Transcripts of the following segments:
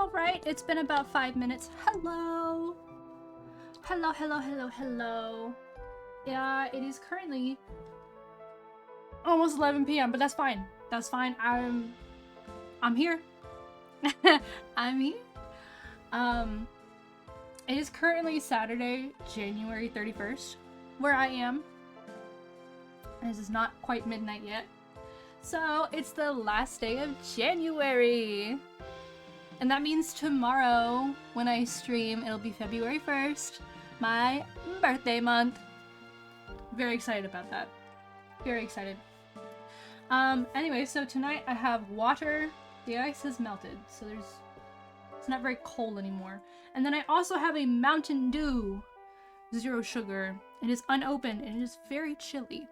Alright, it's been about 5 minutes. Hello! Hello, hello, hello, hello. Yeah, it is currently almost 11 p.m., but that's fine. That's fine. I'm here. I'm here. It is currently Saturday, January 31st, where I am. This is not quite midnight yet. So, it's the last day of January. And that means tomorrow, when I stream, it'll be February 1st, my birthday month. Very excited about that. Very excited. Anyway, so tonight I have water. The ice has melted, so it's not very cold anymore. And then I also have a Mountain Dew, 0 sugar. It is unopened and it is very chilly.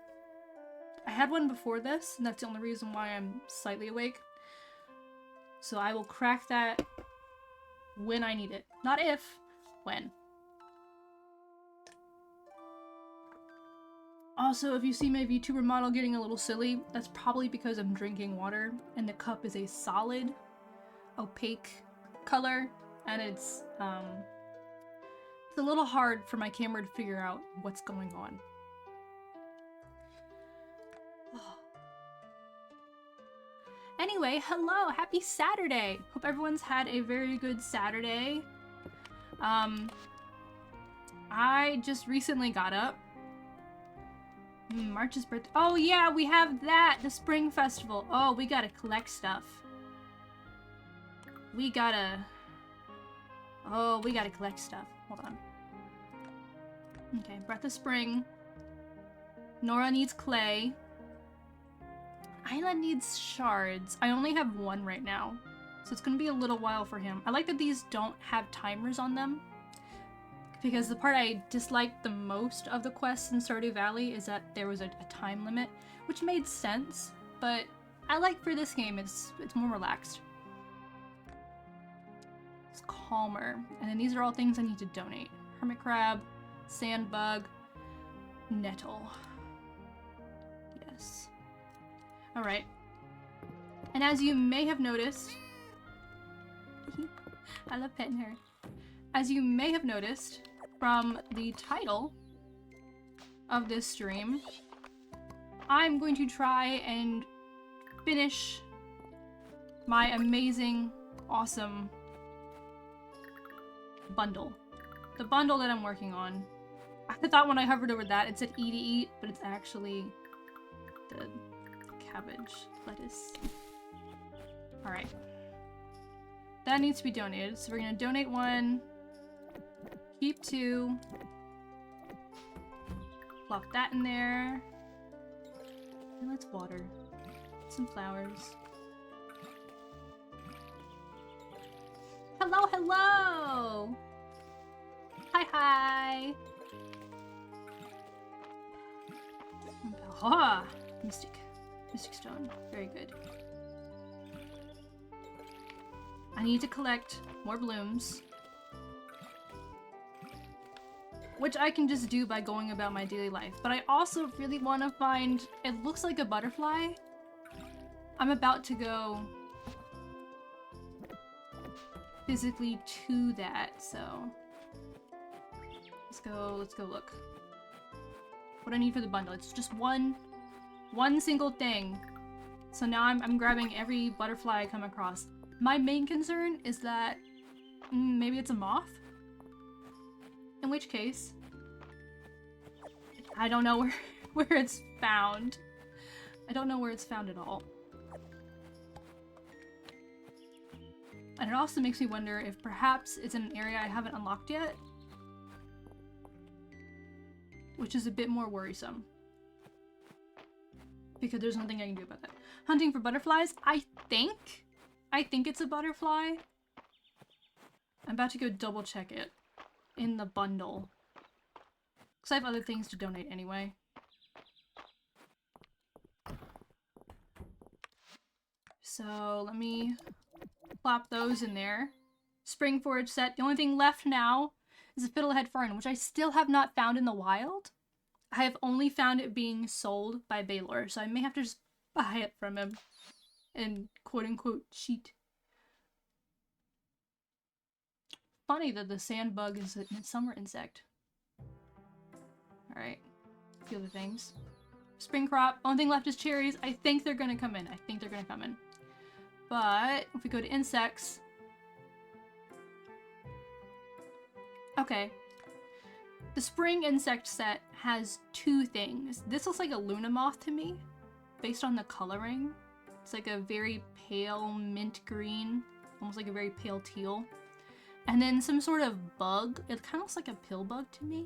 I had one before this, and that's the only reason why I'm slightly awake. So I will crack that when I need it. Not if, when. Also, if you see my VTuber model getting a little silly, that's probably because I'm drinking water, and the cup is a solid, opaque color, and it's a little hard for my camera to figure out what's going on. Anyway, hello! Happy Saturday! Hope everyone's had a very good Saturday. I just recently got up. March's birthday. Oh yeah, we have that! The Spring Festival. Oh, we gotta collect stuff. We gotta collect stuff. Hold on. Okay, Breath of Spring. Nora needs clay. Isla needs shards. I only have 1 right now, so it's gonna be a little while for him. I like that these don't have timers on them, because the part I disliked the most of the quests in Stardew Valley is that there was a time limit, which made sense, but I like for this game it's more relaxed. It's calmer. And then these are all things I need to donate. Hermit crab, sand bug, nettle. Yes. Alright. And as you may have noticed... I love petting her. As you may have noticed from the title of this stream, I'm going to try and finish my amazing, awesome bundle. The bundle that I'm working on. I thought when I hovered over that it said E to eat, but it's actually the cabbage, lettuce. Alright. That needs to be donated, so we're gonna donate 1, keep 2, plop that in there, and let's water some flowers. Hello, hello! Hi, hi! Ah, Mystic Stone. Very good. I need to collect more blooms. Which I can just do by going about my daily life. But I also really want to find... It looks like a butterfly. I'm about to go physically to that, so... Let's go look. What do I need for the bundle? It's just one single thing. So now I'm grabbing every butterfly I come across. My main concern is that maybe it's a moth? In which case, I don't know where it's found. I don't know where it's found at all. And it also makes me wonder if perhaps it's in an area I haven't unlocked yet. Which is a bit more worrisome. Because there's nothing I can do about that. Hunting for butterflies? I think it's a butterfly. I'm about to go double check it in the bundle. Because I have other things to donate anyway. So let me plop those in there. Spring forage set. The only thing left now is a fiddlehead fern, which I still have not found in the wild. I have only found it being sold by Baylor, so I may have to just buy it from him and quote-unquote cheat. funny that the sand bug is a summer insect. Alright. A few other things. Spring crop. Only thing left is cherries. I think they're gonna come in. I think they're gonna come in. But if we go to insects. Okay. The spring insect set has two things. This looks like a Luna moth to me, based on the coloring. It's like a very pale mint green, almost like a very pale teal. And then some sort of bug. It kind of looks like a pill bug to me.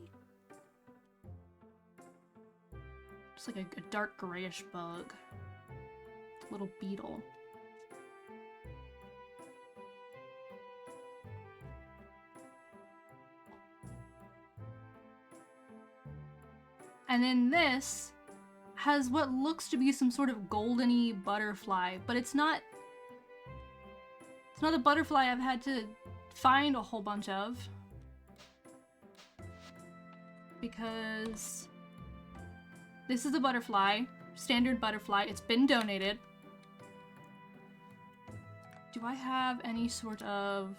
It's like a dark grayish bug. Little beetle. And then this has what looks to be some sort of goldeny butterfly, but it's not a butterfly I've had to find a whole bunch of. Because this is a butterfly, standard butterfly. It's been donated. Do I have any sort of...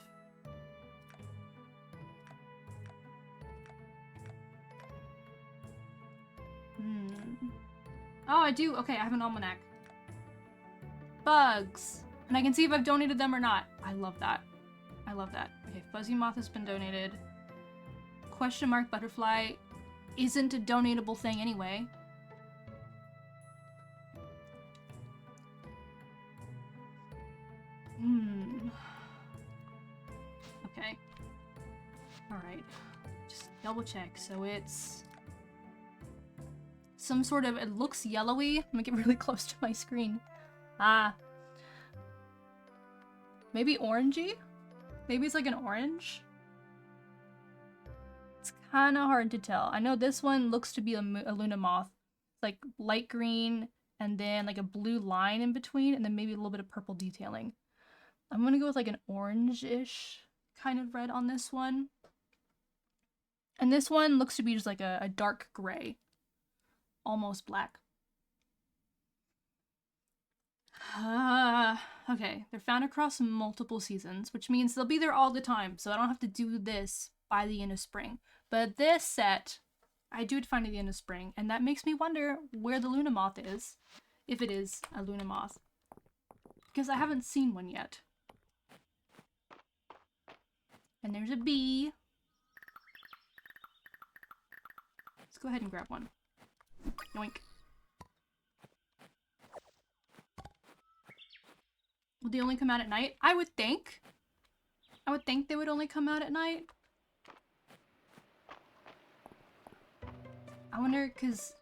Oh, I do. Okay, I have an almanac. Bugs. And I can see if I've donated them or not. I love that. I love that. Okay, fuzzy moth has been donated. Question mark butterfly isn't a donatable thing anyway. Okay. Alright. Just double check. So it's... some sort of... it looks yellowy. I'm gonna get really close to my screen. Ah. Maybe orangey? Maybe it's like an orange? It's kind of hard to tell. I know this one looks to be a Luna moth. It's like light green and then like a blue line in between and then maybe a little bit of purple detailing. I'm gonna go with like an orange-ish kind of red on this one. And this one looks to be just like a dark gray. Almost black. Okay, they're found across multiple seasons, which means they'll be there all the time, so I don't have to do this by the end of spring. But this set, I do find at the end of spring, and that makes me wonder where the Luna moth is, if it is a Luna moth. Because I haven't seen one yet. And there's a bee. Let's go ahead and grab one. Yoink. Will they only come out at night? I would think. I would think they would only come out at night. I wonder, because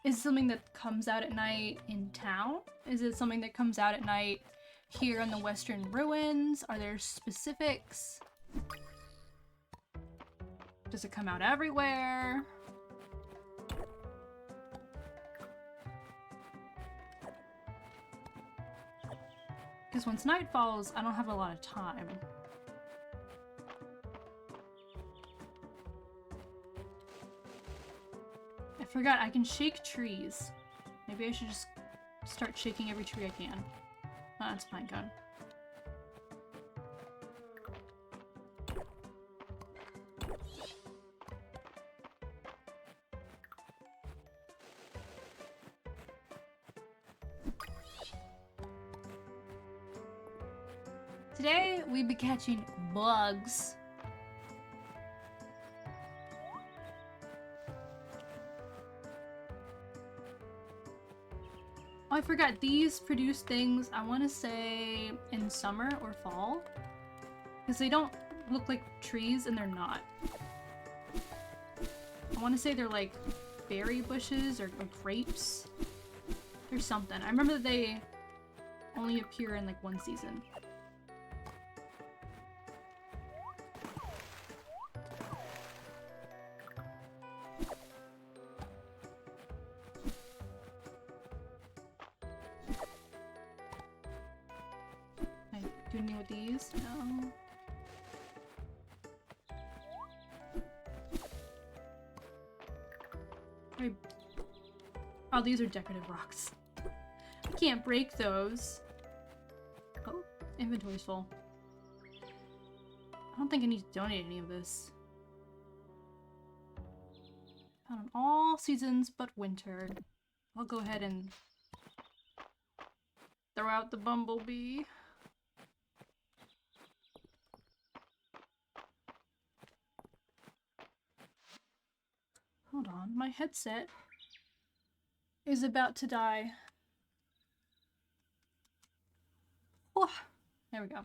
is it something that comes out at night in town? Is it something that comes out at night here in the Western Ruins? Are there specifics? Does it come out everywhere? Because once night falls, I don't have a lot of time. I forgot, I can shake trees. Maybe I should just start shaking every tree I can. Oh, that's pine cone. Today, we be catching bugs. Oh, I forgot. These produce things, I want to say, in summer or fall. Because they don't look like trees, and they're not. I want to say they're like berry bushes or grapes. There's something. I remember that they only appear in like one season. Do anything with these? No. Oh, these are decorative rocks. I can't break those. Oh, inventory's full. I don't think I need to donate any of this. Found in all seasons but winter. I'll go ahead and throw out the bumblebee. Hold on, my headset is about to die. Oh, there we go.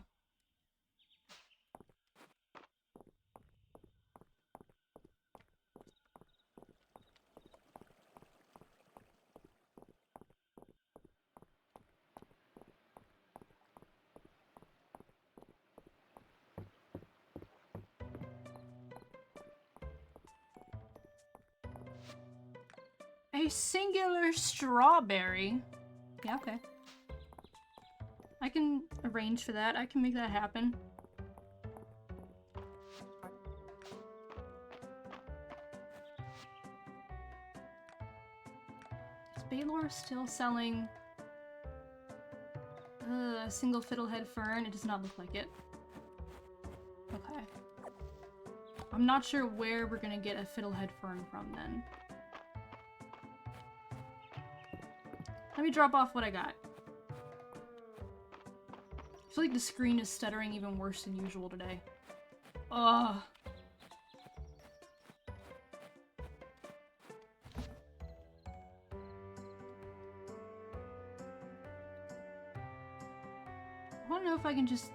A singular strawberry. Yeah, okay. I can arrange for that. I can make that happen. Is Baylor still selling a single fiddlehead fern? It does not look like it. Okay. I'm not sure where we're gonna get a fiddlehead fern from then. Let me drop off what I got. I feel like the screen is stuttering even worse than usual today. Ugh. I want to know if I can just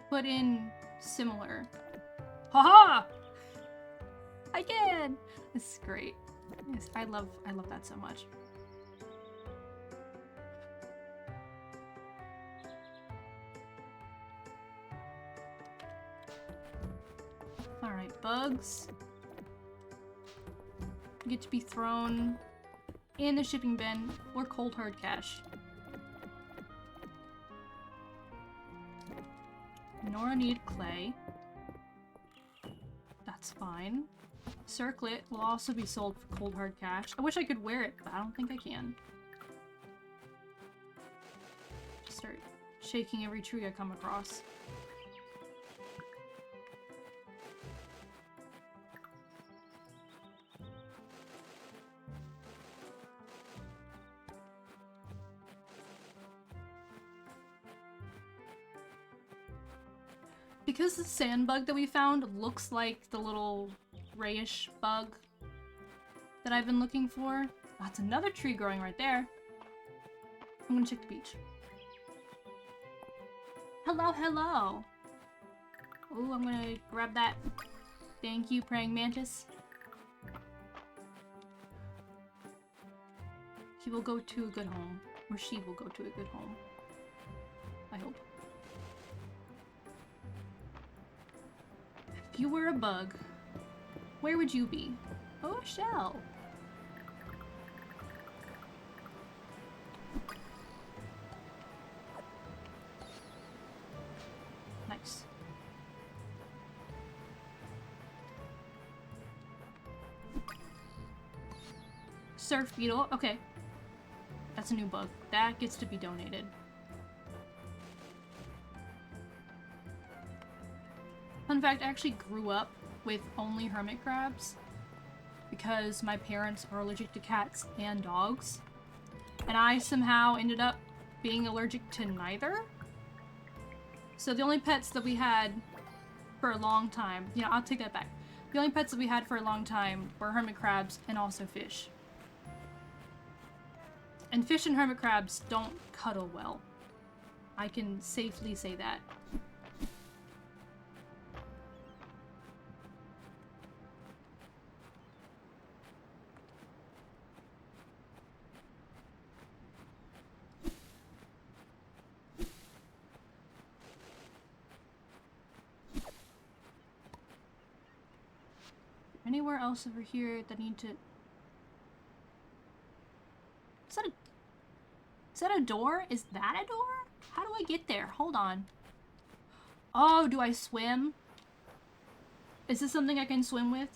put in similar. Haha! I can! This is great. Yes, I love that so much. Alright, bugs get to be thrown in the shipping bin or cold hard cash. Nora needed clay. That's fine. Circlet will also be sold for cold hard cash. I wish I could wear it, but I don't think I can. Just start shaking every tree I come across. Because the sand bug that we found looks like the little grayish bug that I've been looking for. That's another tree growing right there. I'm gonna check the beach. Hello, hello! Ooh, I'm gonna grab that. Thank you, praying mantis. He will go to a good home. Or she will go to a good home. I hope. If you were a bug, where would you be? Oh, a shell. Nice. Surf beetle. Okay. That's a new bug. That gets to be donated. Fun fact, I actually grew up with only hermit crabs because my parents are allergic to cats and dogs. And I somehow ended up being allergic to neither. So the only pets that we had for a long time, you know, I'll take that back. The only pets that we had for a long time were hermit crabs and also fish. And fish and hermit crabs don't cuddle well. I can safely say that. Anywhere else over here that need to... Is that a door? Is that a door? How do I get there? Hold on. Oh, do I swim? Is this something I can swim with?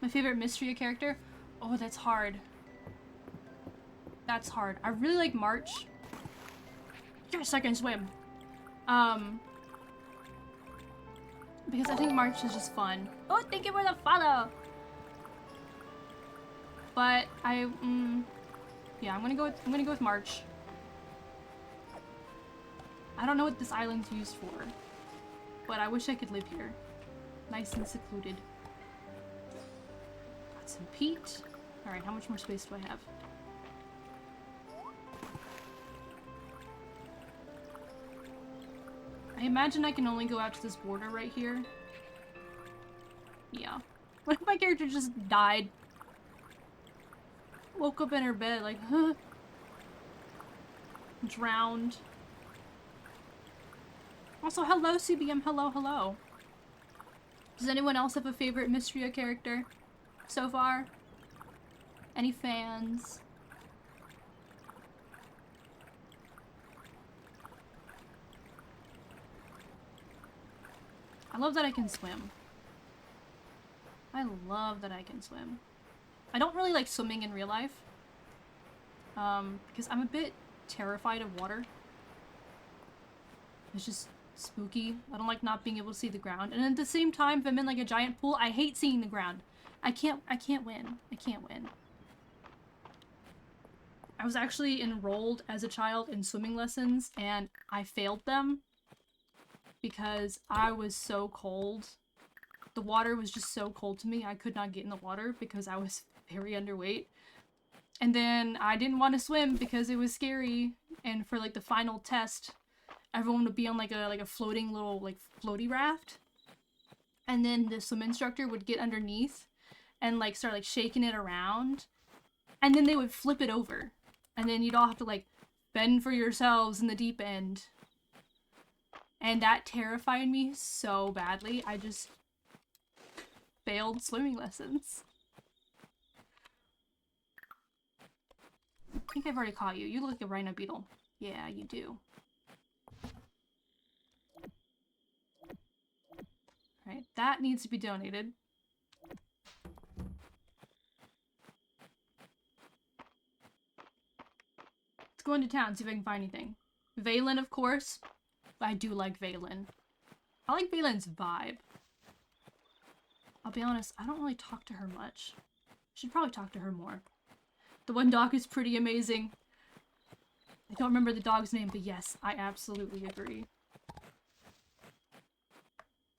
My favorite Mistria character? Oh, that's hard. That's hard. I really like March. Yes, I can swim. Because I think March is just fun. Oh, thank you for the follow! But yeah, I'm gonna go with March. I don't know what this island's used for, but I wish I could live here. Nice and secluded. Got some peat. Alright, how much more space do I have? I imagine I can only go out to this border right here. Yeah. What if my character just died? Woke up in her bed like, huh? Drowned. Also, hello CBM, hello, hello. Does anyone else have a favorite Mistria character so far? Any fans? I love that I can swim. I love that I can swim. I don't really like swimming in real life. Because I'm a bit terrified of water. It's just spooky. I don't like not being able to see the ground. And at the same time, if I'm in like a giant pool, I hate seeing the ground. I can't win. I can't win. I was actually enrolled as a child in swimming lessons and I failed them because I was so cold. The water was just so cold to me, I could not get in the water because I was very underweight. And then I didn't want to swim because it was scary, and for like the final test, everyone would be on like a floating little like floaty raft. And then the swim instructor would get underneath and like start like shaking it around. And then they would flip it over. And then you'd all have to like bend for yourselves in the deep end. And that terrified me so badly. I just failed swimming lessons. I think I've already caught you. You look like a rhino beetle. Yeah, you do. Right, that needs to be donated. Let's go into town, see if I can find anything. Valen, of course. I do like Valen. I like Valen's vibe. I'll be honest, I don't really talk to her much. Should probably talk to her more. The one dog is pretty amazing. I don't remember the dog's name, but yes, I absolutely agree.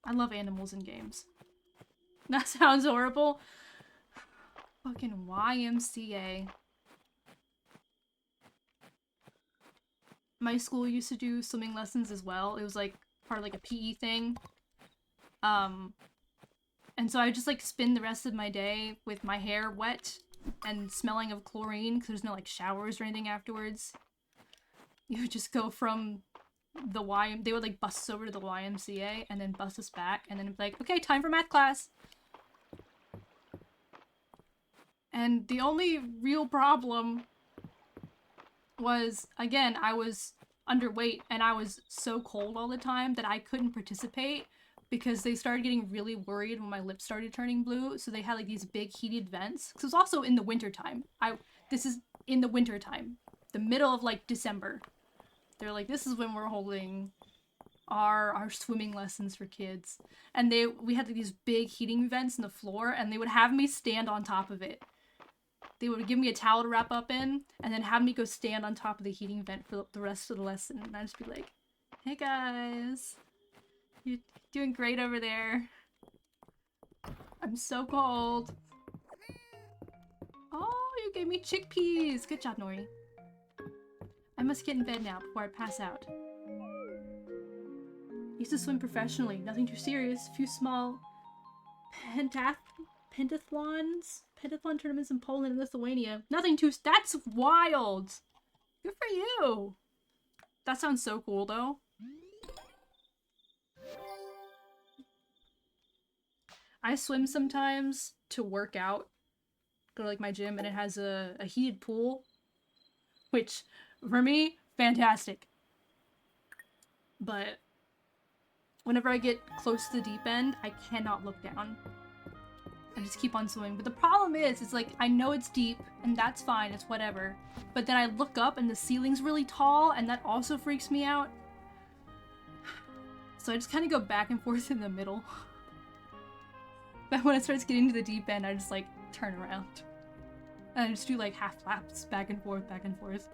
I love animals in games. That sounds horrible. Fucking YMCA. My school used to do swimming lessons as well. It was like part of like a PE thing. And so I would just like spend the rest of my day with my hair wet and smelling of chlorine because there's no like showers or anything afterwards. You would just go from the they would like bus us over to the YMCA and then bus us back and then it'd be like, okay, time for math class. And the only real problem was, again, I was underweight and I was so cold all the time that I couldn't participate because they started getting really worried when my lips started turning blue. So they had like these big heated vents. Because it was also in the winter time. This is in the winter time, the middle of like December. They're like, this is when we're holding our swimming lessons for kids. And we had like, these big heating vents in the floor and they would have me stand on top of it. They would give me a towel to wrap up in, and then have me go stand on top of the heating vent for the rest of the lesson. And I'd just be like, hey guys, you're doing great over there. I'm so cold. Oh, you gave me chickpeas. Good job, Nori. I must get in bed now before I pass out. Used to swim professionally. Nothing too serious. A few small pentathlon tournaments in Poland and Lithuania. Nothing too— that's wild! Good for you! That sounds so cool, though. I swim sometimes to work out. Go to, like, my gym, and it has a heated pool. Which, for me, fantastic. But whenever I get close to the deep end, I cannot look down. I just keep on swimming. But the problem is, it's like, I know it's deep, and that's fine, it's whatever. But then I look up, and the ceiling's really tall, and that also freaks me out. So I just kind of go back and forth in the middle. But when it starts getting to the deep end, I just like turn around. And I just do like half laps back and forth, back and forth.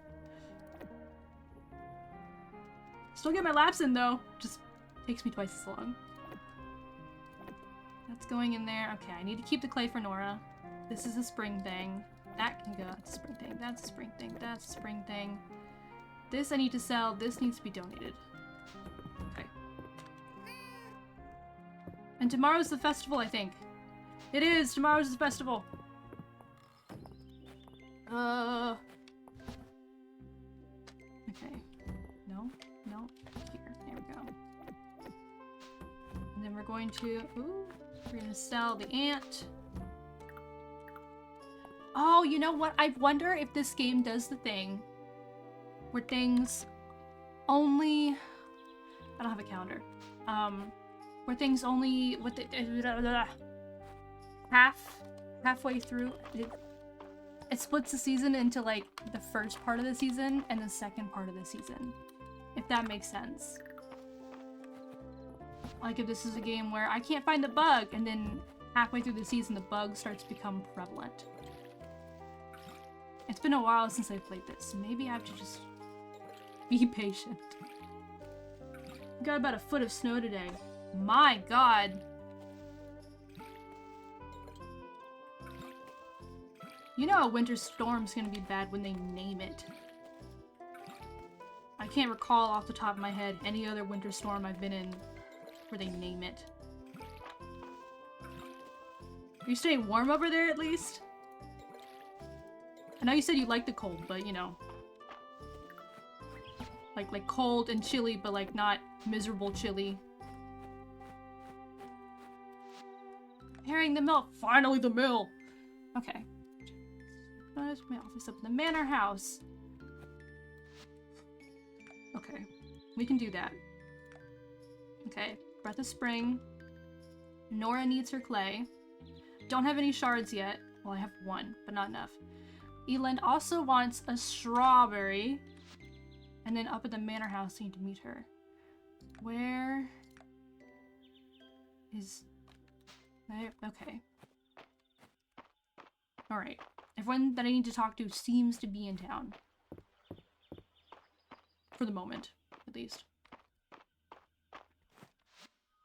Still get my laps in though, just takes me twice as long. That's going in there. Okay, I need to keep the clay for Nora. This is a spring thing. That can go. That's a spring thing. That's a spring thing. That's a spring thing. This I need to sell. This needs to be donated. Okay. And tomorrow's the festival, I think. It is! Tomorrow's the festival! Okay. No. No. Here. There we go. And then we're going to... Ooh. We're gonna sell the ant. Oh, you know what? I wonder if this game does the thing where things only... I don't have a calendar. Where things only... What the... halfway through... It splits the season into, like, the first part of the season and the second part of the season. If that makes sense. Like if this is a game where I can't find the bug, and then halfway through the season the bug starts to become prevalent. It's been a while since I played this. Maybe I have to just be patient. We got about a foot of snow today. My god! You know a winter storm's gonna be bad when they name it. I can't recall off the top of my head any other winter storm I've been in where they name it. Are you staying warm over there at least? I know you said you like the cold, but you know. Like cold and chilly, but like not miserable chilly. Preparing the mill. Finally the mill! Okay. My office up in the manor house. Okay. We can do that. Okay. Breath of Spring. Nora needs her clay. Don't have any shards yet. Well, I have one, but not enough. Eland also wants a strawberry. And then up at the manor house, I need to meet her. Where is... Okay. Alright. Everyone that I need to talk to seems to be in town. For the moment, at least.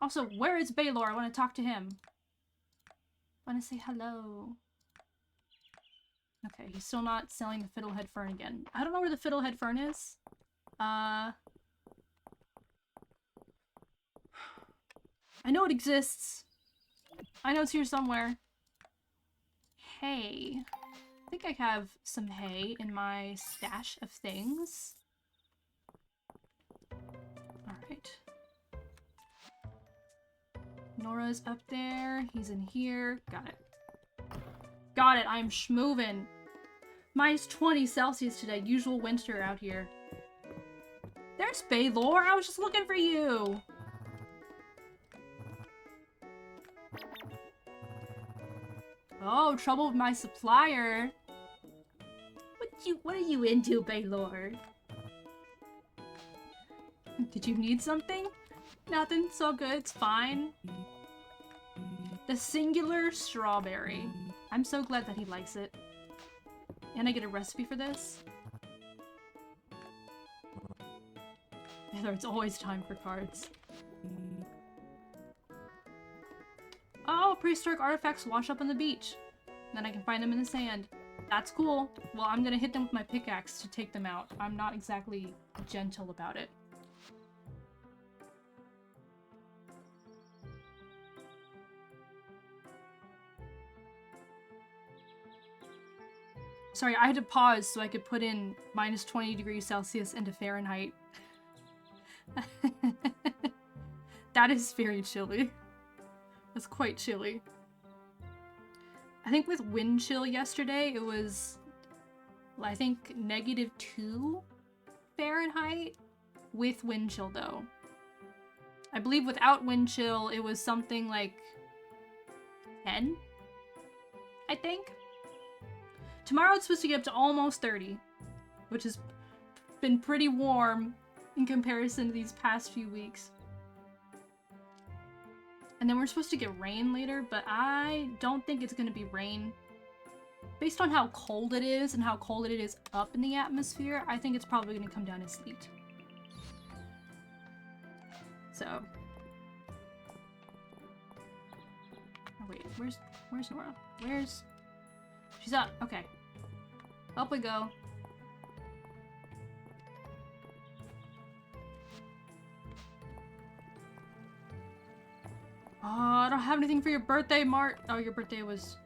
Also, where is Baylor? I want to talk to him. I want to say hello. Okay, he's still not selling the Fiddlehead Fern again. I don't know where the Fiddlehead Fern is. I know it exists. I know it's here somewhere. Hay. I think I have some hay in my stash of things. Alright. Nora's up there. He's in here. Got it. Got it. I'm schmovin'. Minus 20 Celsius today. Usual winter out here. There's Baylor. I was just looking for you. Oh, trouble with my supplier. What are you into, Baylor? Did you need something? Nothing. It's all good. It's fine. The singular strawberry. I'm so glad that he likes it. And I get a recipe for this. There's always time for cards. Oh, prehistoric artifacts wash up on the beach. Then I can find them in the sand. That's cool. Well, I'm gonna hit them with my pickaxe to take them out. I'm not exactly gentle about it. Sorry, I had to pause so I could put in minus 20 degrees Celsius into Fahrenheit. That is very chilly. That's quite chilly. I think with wind chill yesterday, it was, I think, -2 Fahrenheit with wind chill, though. I believe without wind chill, it was something like 10, I think. Tomorrow it's supposed to get up to almost 30, which has been pretty warm in comparison to these past few weeks. And then we're supposed to get rain later, but I don't think it's gonna be rain. Based on how cold it is and how cold it is up in the atmosphere, I think it's probably gonna come down as sleet. So. Oh wait, where's Nora? She's up, okay. Up we go. Oh, I don't have anything for your birthday, Mart. Oh, your birthday was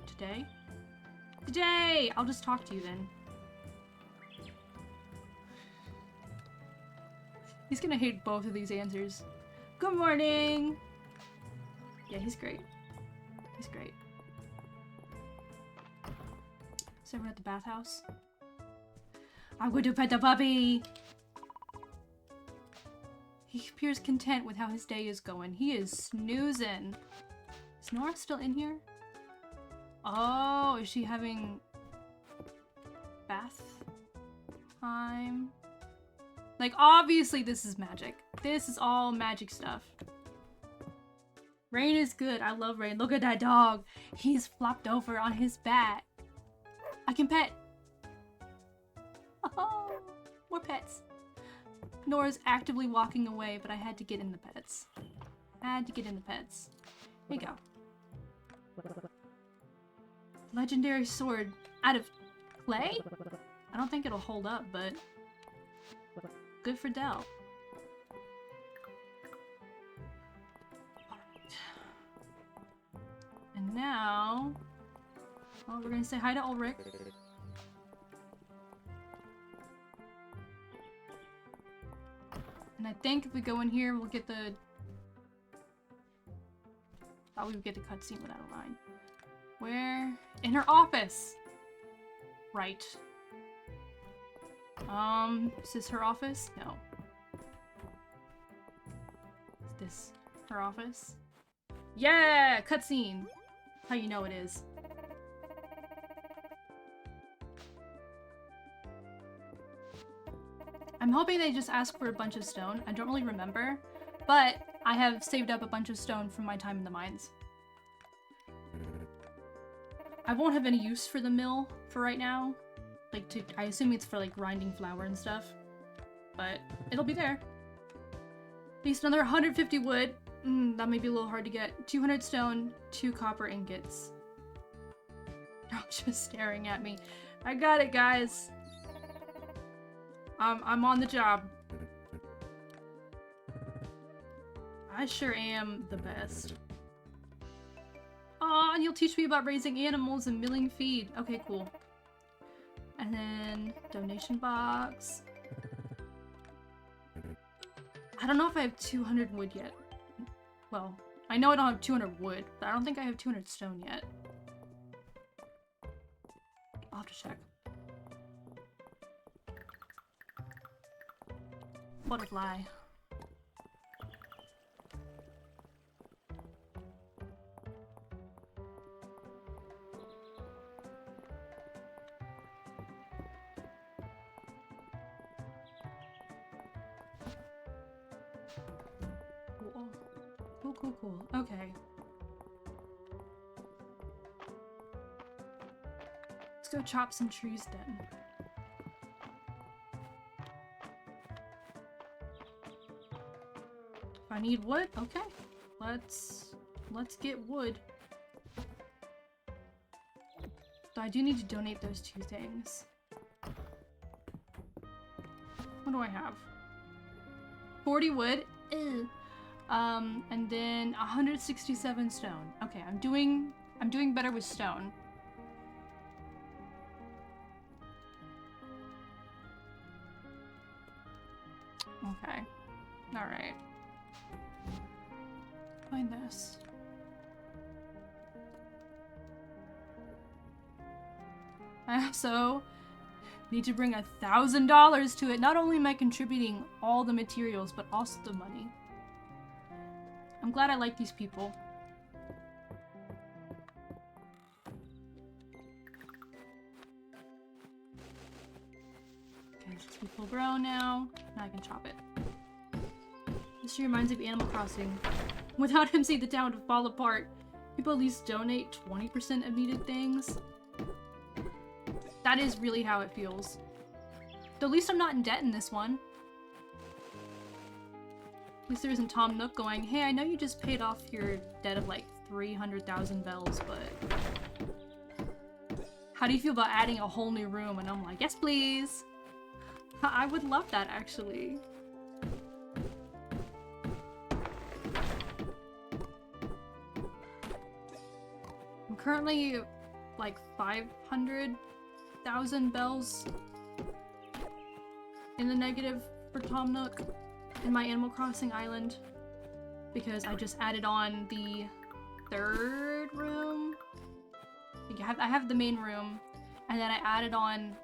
today? Today! I'll just talk to you then. He's gonna hate both of these answers. Good morning! Yeah, he's great. He's great. So we're at the bathhouse. I'm going to pet the puppy! He appears content with how his day is going. He is snoozing. Is Nora still in here? Oh, is she having bath time? Like, obviously this is magic. This is all magic stuff. Rain is good. I love Rain. Look at that dog. He's flopped over on his back. I can pet. Oh, more pets. Nora's actively walking away, but I had to get in the pets. Here you go. Legendary sword out of clay? I don't think it'll hold up, but good for Del. Alright. And now, well, we're gonna say hi to Ulrich. And I think if we go in here, we'll get the... Thought we would get the cutscene without a line. Where? In her office! Right. Is this her office? No. Is this her office? Yeah! Cutscene! How you know it is. I'm hoping they just ask for a bunch of stone. I don't really remember, but I have saved up a bunch of stone from my time in the mines. I won't have any use for the mill for right now. Like, I assume it's for, like, grinding flour and stuff. But it'll be there. At least another 150 wood. That may be a little hard to get. 200 stone, 2 copper ingots. They're all just staring at me. I got it, guys. I'm on the job. I sure am the best. Aw, and you'll teach me about raising animals and milling feed. Okay, cool. And then, donation box. I don't know if I have 200 wood yet. Well, I know I don't have 200 wood, but I don't think I have 200 stone yet. I'll have to check. Butterfly. Cool. Okay. Let's go chop some trees then. If I need wood, okay. Let's get wood. So I do need to donate those 2 things. What do I have? 40 wood. Ew. And then 167 stone. Okay, I'm doing better with stone. Okay. Alright. Find this. I also need to bring $1,000 to it. Not only am I contributing all the materials, but also the money. I'm glad I like these people. Okay, this is full grown now. Now I can chop it. This reminds me of Animal Crossing. Without him, see the town would fall apart. People at least donate 20% of needed things. That is really how it feels. Though at least I'm not in debt in this one. At least there isn't Tom Nook going, hey, I know you just paid off your debt of like 300,000 bells, but how do you feel about adding a whole new room? And I'm like, yes, please. I would love that, actually. I'm currently like 500,000 bells in the negative for Tom Nook in my Animal Crossing island because I just added on the third room. I have the main room, and then I added on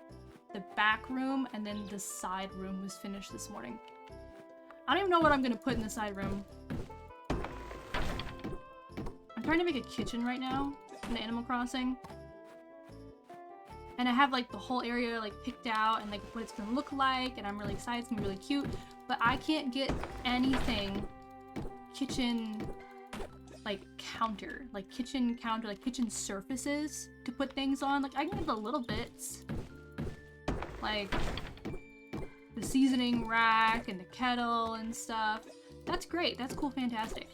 the back room, and then the side room was finished this morning. I don't even know what I'm gonna put in the side room. I'm trying to make a kitchen right now in Animal Crossing. And I have like the whole area like picked out and like what it's gonna look like, and I'm really excited, it's gonna be really cute. But I can't get anything kitchen kitchen surfaces to put things on. Like I can get the little bits. Like the seasoning rack and the kettle and stuff. That's great, that's cool, fantastic.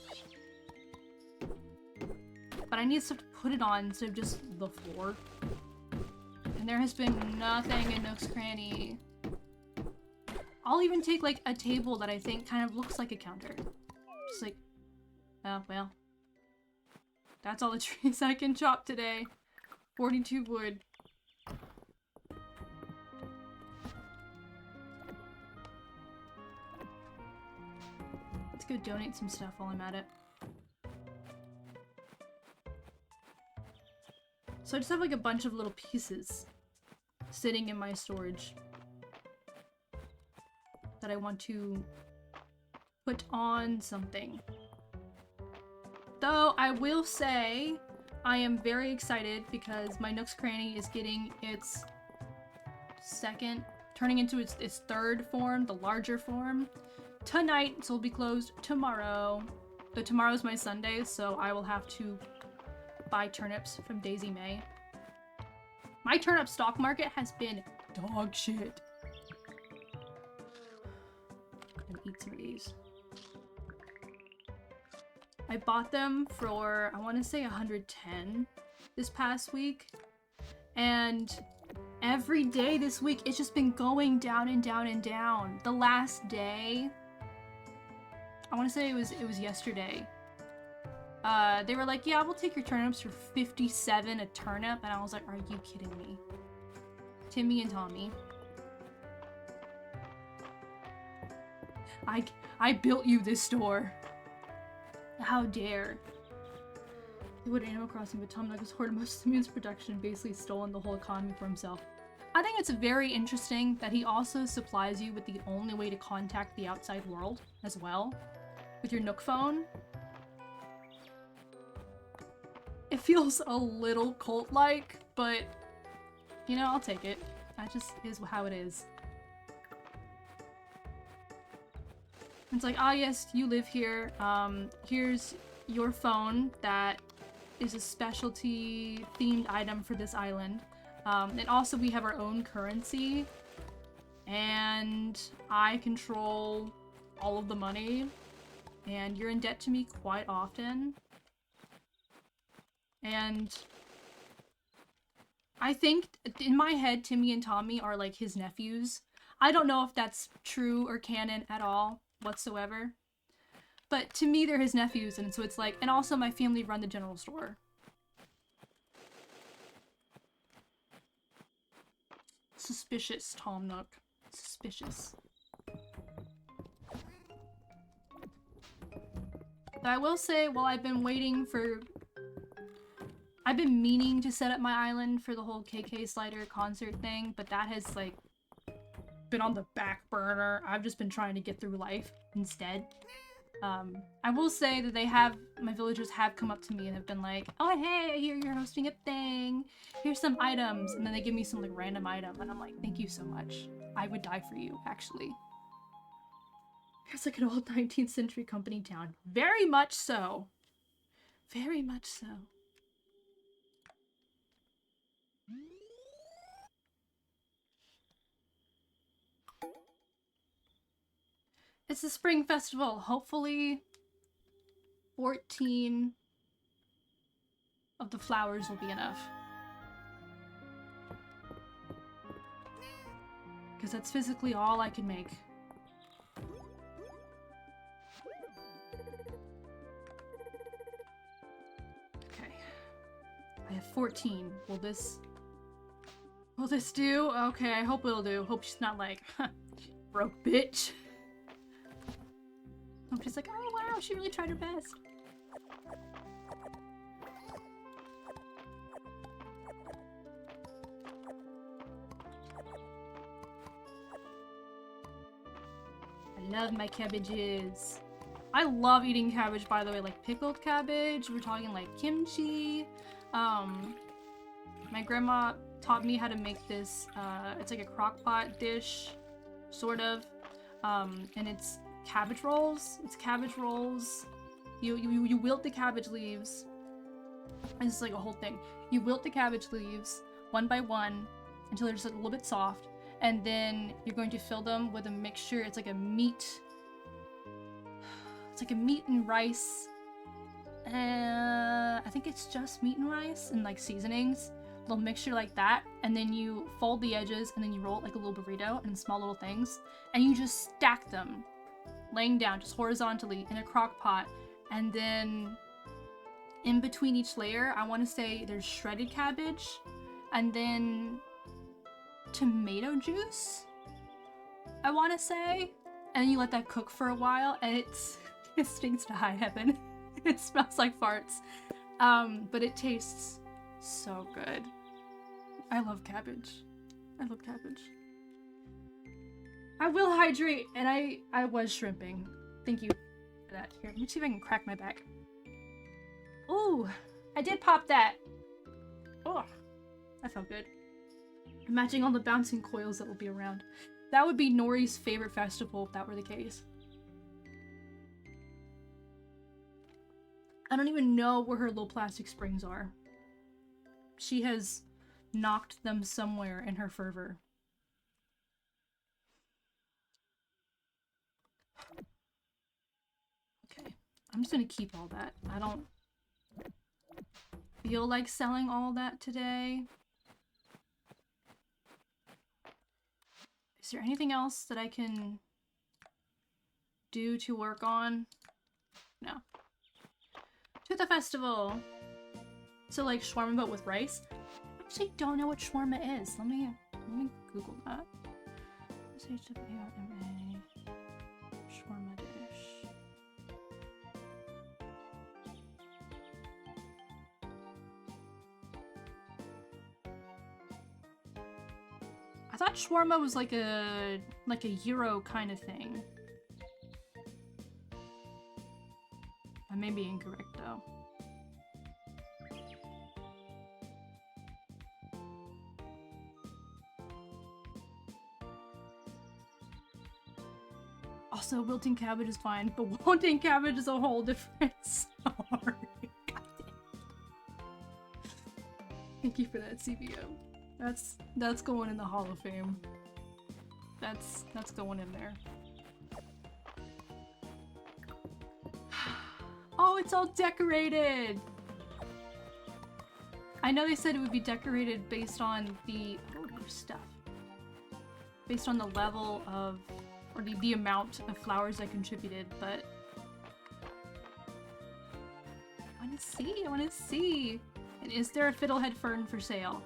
But I need stuff to put it on instead of just the floor. And there has been nothing in Nook's Cranny. I'll even take like a table that I think kind of looks like a counter. Just like, oh, well. That's all the trees I can chop today. 42 wood. Let's go donate some stuff while I'm at it. So I just have like a bunch of little pieces sitting in my storage that I want to put on something. Though I will say I am very excited because my Nook's Cranny is getting its turning into its third form, the larger form, tonight, so it'll be closed tomorrow. But tomorrow's my Sunday, so I will have to buy turnips from Daisy May. My turnip stock market has been dog shit. I'm gonna eat some of these. I bought them for, I want to say 110 this past week. And every day this week, it's just been going down and down and down. The last day, I want to say it was yesterday. They were like, yeah, we'll take your turnips for 57 a turnip. And I was like, are you kidding me? Timmy and Tommy. I built you this store. How dare. He would Animal Crossing, but Tom Nook has hoarded most of the music production and basically stolen the whole economy for himself. I think it's very interesting that he also supplies you with the only way to contact the outside world as well. With your Nook phone. It feels a little cult-like, but, you know, I'll take it. That just is how it is. It's like, ah, yes, you live here. Here's your phone that is a specialty themed item for this island. And also we have our own currency. And I control all of the money. And you're in debt to me quite often. And I think, in my head, Timmy and Tommy are like his nephews. I don't know if that's true or canon at all, whatsoever. But to me, they're his nephews, and so it's like, and also my family run the general store. Suspicious, Tom Nook. Suspicious. But I will say, while I've been waiting for... I've been meaning to set up my island for the whole KK Slider concert thing, but that has, like, been on the back burner. I've just been trying to get through life instead. I will say that my villagers have come up to me and have been like, oh hey, I hear you're hosting a thing. Here's some items. And then they give me some like random item and I'm like, thank you so much. I would die for you, actually. It's like an old 19th century company town. Very much so. Very much so. It's the spring festival. Hopefully 14 of the flowers will be enough. Because that's physically all I can make. Okay. I have 14. Will this do? Okay, I hope it'll do. Hope she's not like, huh, broke bitch. Hope she's like, oh wow, she really tried her best. I love my cabbages. I love eating cabbage, by the way, like pickled cabbage. We're talking like kimchi. My grandma taught me how to make this. It's like a crock pot dish, sort of. And it's cabbage rolls. It's cabbage rolls. You wilt the cabbage leaves. And it's like a whole thing. You wilt the cabbage leaves one by one until they're just a little bit soft. And then you're going to fill them with a mixture. It's like a meat. It's like a meat and rice. I think it's just meat and rice and like seasonings. Little mixture like that. And then you fold the edges and then you roll it like a little burrito in small little things. And you just stack them, laying down just horizontally in a crock pot. And then in between each layer, I want to say there's shredded cabbage. And then tomato juice, I want to say. And you let that cook for a while, and it stinks to high heaven. It smells like farts, but it tastes so good. I love cabbage. I love cabbage. I will hydrate, and I was shrimping. Thank you for that. Here, let me see if I can crack my back. Ooh, I did pop that. Oh, that felt good. Matching all the bouncing coils that will be around. That would be Nori's favorite festival if that were the case. I don't even know where her little plastic springs are. She has knocked them somewhere in her fervor. Okay, I'm just gonna keep all that. I don't feel like selling all that today. Is there anything else that I can do to work on? No. To the festival! So like shawarma but with rice? I actually don't know what shawarma is. Let me Google that. SHWMA shawarma dish. I thought shawarma was like a gyro kind of thing. I may be incorrect though. Also, wilting cabbage is fine, but wilting cabbage is a whole different story. Thank you for that, CBO. That's going in the Hall of Fame. That's going in there. Oh, it's all decorated! I know they said it would be decorated based on the stuff. Based on the level of, or the amount of flowers I contributed, but I wanna see. And is there a fiddlehead fern for sale?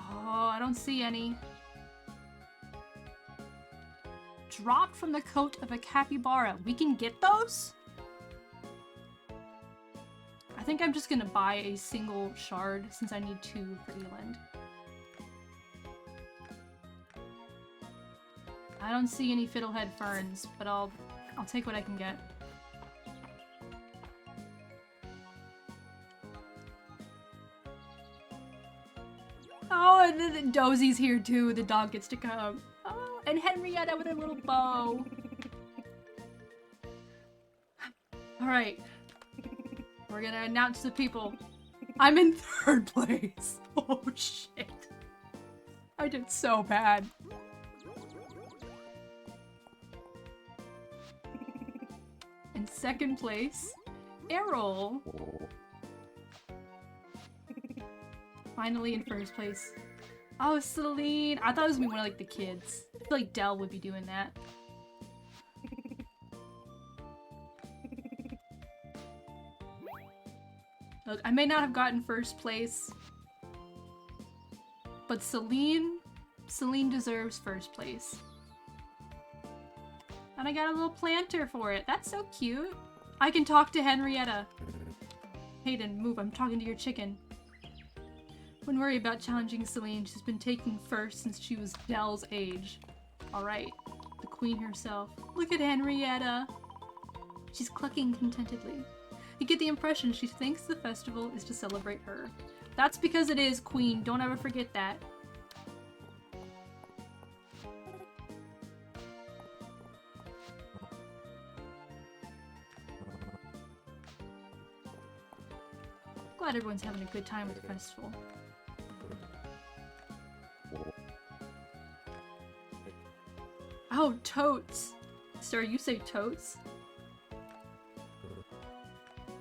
Oh, I don't see any. Dropped from the coat of a capybara. We can get those? I think I'm just gonna buy a single shard since I need 2 for Eland. I don't see any fiddlehead ferns, but I'll take what I can get. Oh, and then Dosie's here too. The dog gets to come. Oh, and Henrietta with a little bow. Alright. We're gonna announce to people. I'm in 3rd place. Oh shit. I did so bad. In 2nd place, Errol. Finally in 1st place. Oh, Celine. I thought it was gonna be one of like the kids. I feel like Dell would be doing that. Look, I may not have gotten 1st place, but Celine deserves 1st place. And I got a little planter for it. That's so cute. I can talk to Henrietta. Hayden, move. I'm talking to your chicken. Wouldn't worry about challenging Celine. She's been taking 1st since she was Dell's age. Alright. The queen herself. Look at Henrietta. She's clucking contentedly. You get the impression she thinks the festival is to celebrate her. That's because it is, queen. Don't ever forget that. Glad everyone's having a good time with the festival. Oh, totes! Sir, you say totes?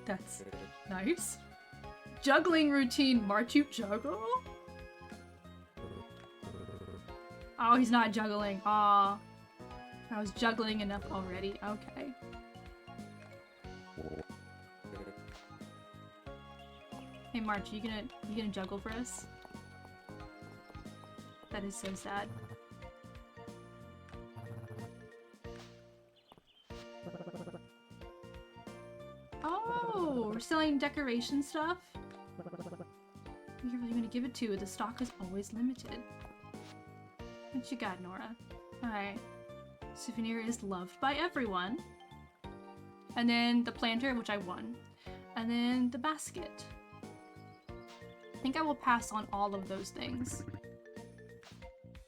That's nice. Juggling routine. March, you juggle? Oh, he's not juggling. Aw. I was juggling enough already. Okay. Hey, March, you gonna juggle for us? That is so sad. Oh, we're selling decoration stuff? Who are you gonna give it to? The stock is always limited. What you got, Nora? Alright. Souvenir is loved by everyone. And then the planter, which I won. And then the basket. I think I will pass on all of those things.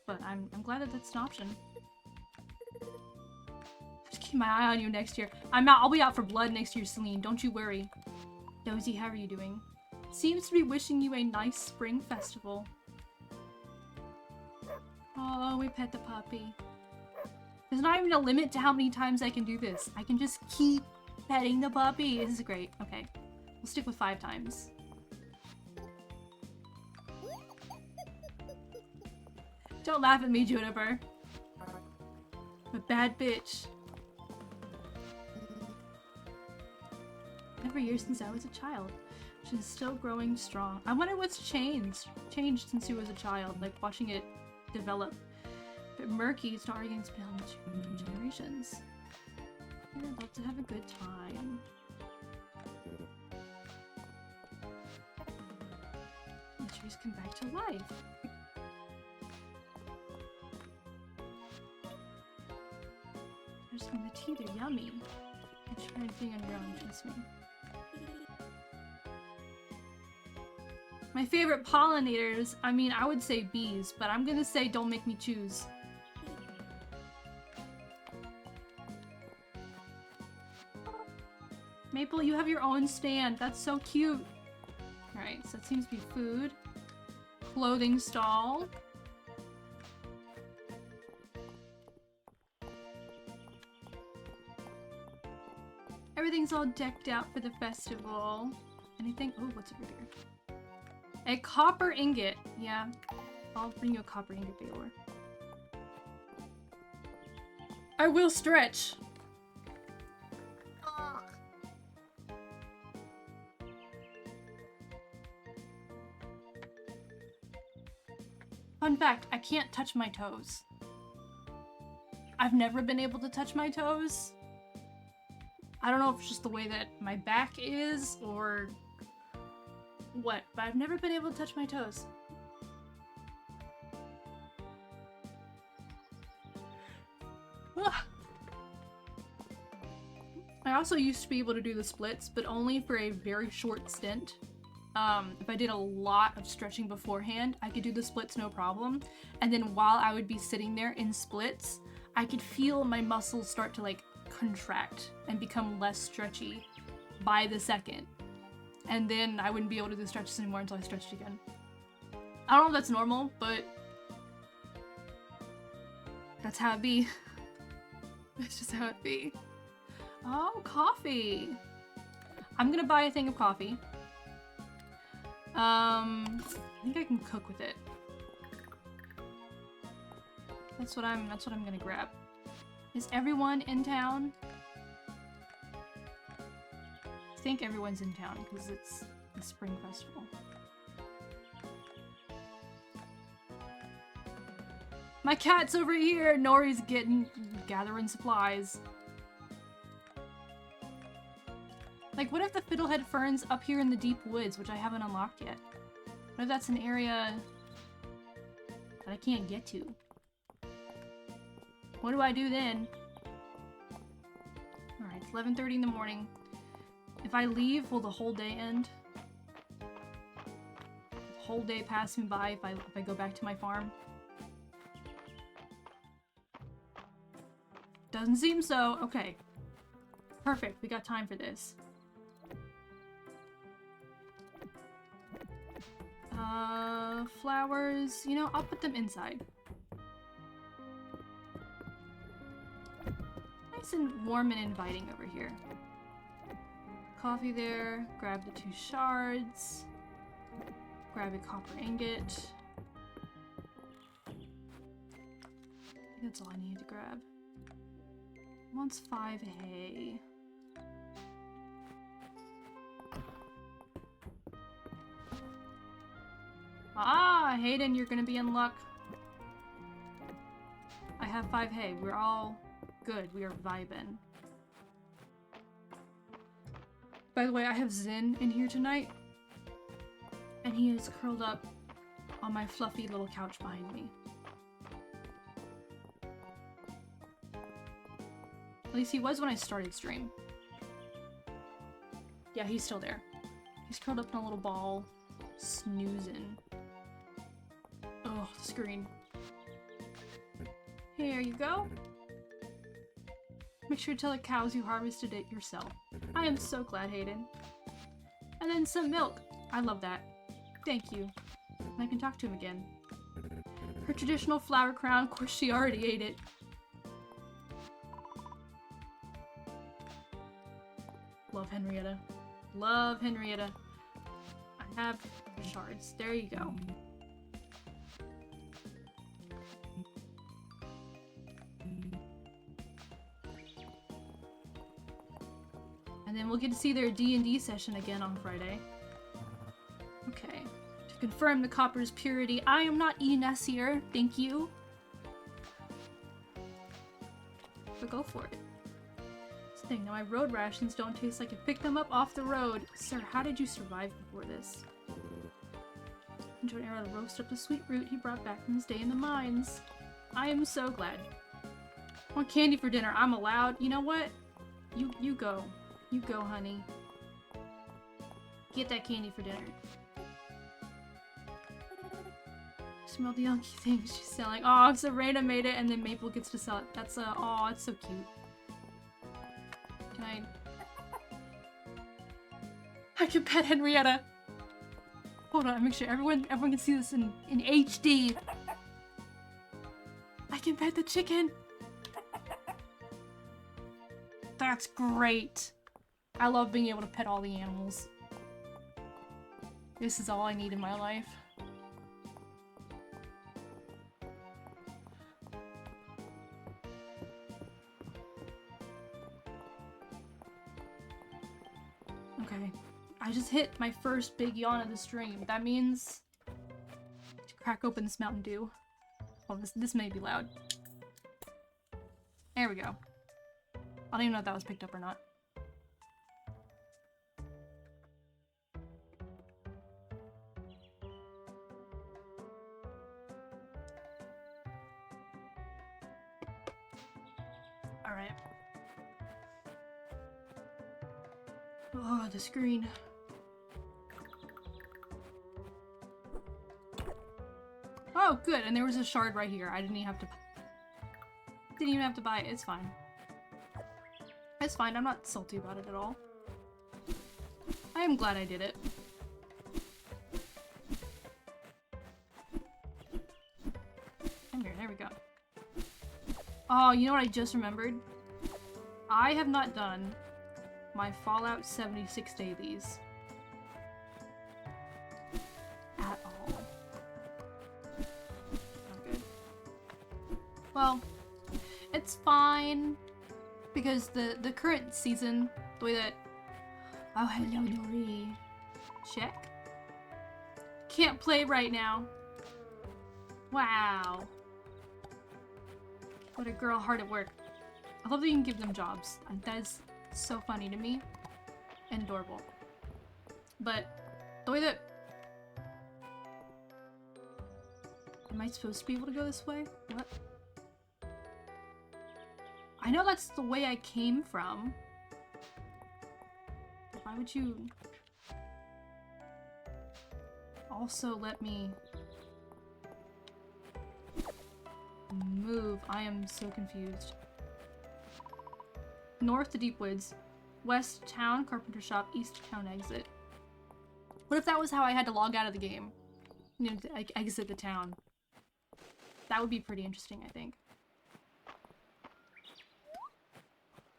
But I'm glad that that's an option. Just keep my eye on you next year. I'll be out for blood next year, Celine. Don't you worry. Dozy, how are you doing? Seems to be wishing you a nice spring festival. Oh, we pet the puppy. There's not even a limit to how many times I can do this. I can just keep petting the puppy. This is great. Okay. We'll stick with 5 times. Don't laugh at me, Juniper. I'm a bad bitch. Every year since I was a child. She's still growing strong. I wonder what's changed since she was a child, like watching it develop. But murky, Star Games been on 2 generations. We're about to have a good time. The trees come back to life. There's some tea, they're yummy. I'm trying anything on your own, trust me. My favorite pollinators, I mean, I would say bees, but I'm gonna say don't make me choose. Maple, you have your own stand. That's so cute. Alright, so it seems to be food. Clothing stall. Everything's all decked out for the festival. Anything? Oh, what's over here? A copper ingot. Yeah, I'll bring you a copper ingot, Baylor. I will stretch. Fun fact, I can't touch my toes. I've never been able to touch my toes. I don't know if it's just the way that my back is or what, but I've never been able to touch my toes. Ugh. I also used to be able to do the splits, but only for a very short stint. If I did a lot of stretching beforehand, I could do the splits no problem. And then while I would be sitting there in splits, I could feel my muscles start to like contract and become less stretchy. by the second. And then I wouldn't be able to do stretches anymore until I stretched again. I don't know if that's normal, but that's how it be. That's just how it be. Oh, coffee. I'm gonna buy a thing of coffee. I think I can cook with it. That's what I'm gonna grab. Is everyone in town? I think everyone's in town because it's the spring festival. My cat's over here! Nori's gathering supplies. Like, what if the fiddlehead fern's up here in the deep woods, which I haven't unlocked yet? What if that's an area that I can't get to? What do I do then? Alright, it's 11:30 in the morning. If I leave, will the whole day end? The whole day pass me by if I go back to my farm? Doesn't seem so. Okay. Perfect, we got time for this. Flowers, you know, I'll put them inside. Nice and warm and inviting over here. Coffee there, grab the 2 shards, grab a copper ingot. I think that's all I need to grab. Wants 5 hay. Ah, Hayden, you're gonna be in luck. I have 5 hay. We're all good. We are vibing. By the way, I have Zin in here tonight. And he is curled up on my fluffy little couch behind me. At least he was when I started stream. Yeah, he's still there. He's curled up in a little ball, snoozing. Oh, the screen. Here you go. Make sure to tell the cows you harvested it yourself. I am so glad, Hayden. And then some milk. I love that. Thank you. And I can talk to him again. Her traditional flower crown, of course she already ate it. Love Henrietta. Love Henrietta. I have shards. There you go. And then we'll get to see their D&D session again on Friday. Okay. To confirm the copper's purity, I am not Inessier. Thank you. But go for it. This thing, now my road rations don't taste like you picked them up off the road. Sir, how did you survive before this? Enjoyed Arrow to roast up the sweet root he brought back from his day in the mines. I am so glad. Want candy for dinner? I'm allowed. You know what? You go. You go, honey. Get that candy for dinner. Smell the yunky things she's selling. Oh, Serena made it and then Maple gets to sell it. That's oh, it's so cute. Can I can pet Henrietta. Hold on, make sure everyone can see this in HD. I can pet the chicken. That's great. I love being able to pet all the animals. This is all I need in my life. Okay. I just hit my first big yawn of the stream. That means to crack open this Mountain Dew. Well, this may be loud. There we go. I don't even know if that was picked up or not. Alright. Oh, the screen. Oh, good, and there was a shard right here. I didn't even have to buy it. It's fine. It's fine, I'm not salty about it at all. I am glad I did it. Come here, there we go. Oh, you know what I just remembered? I have not done my Fallout 76 dailies at all. Not good. Well, it's fine because the current season, the way that... Oh, hello, Dory. Check. Can't play right now. Wow. What a girl hard at work. I love that you can give them jobs. That is so funny to me. And adorable. But the way that... Am I supposed to be able to go this way? What? I know that's the way I came from. Why would you also let me move? I am so confused. North to Deep Woods, west town, carpenter shop, east town exit. What if that was how I had to log out of the game? You know, to exit the town. That would be pretty interesting, I think.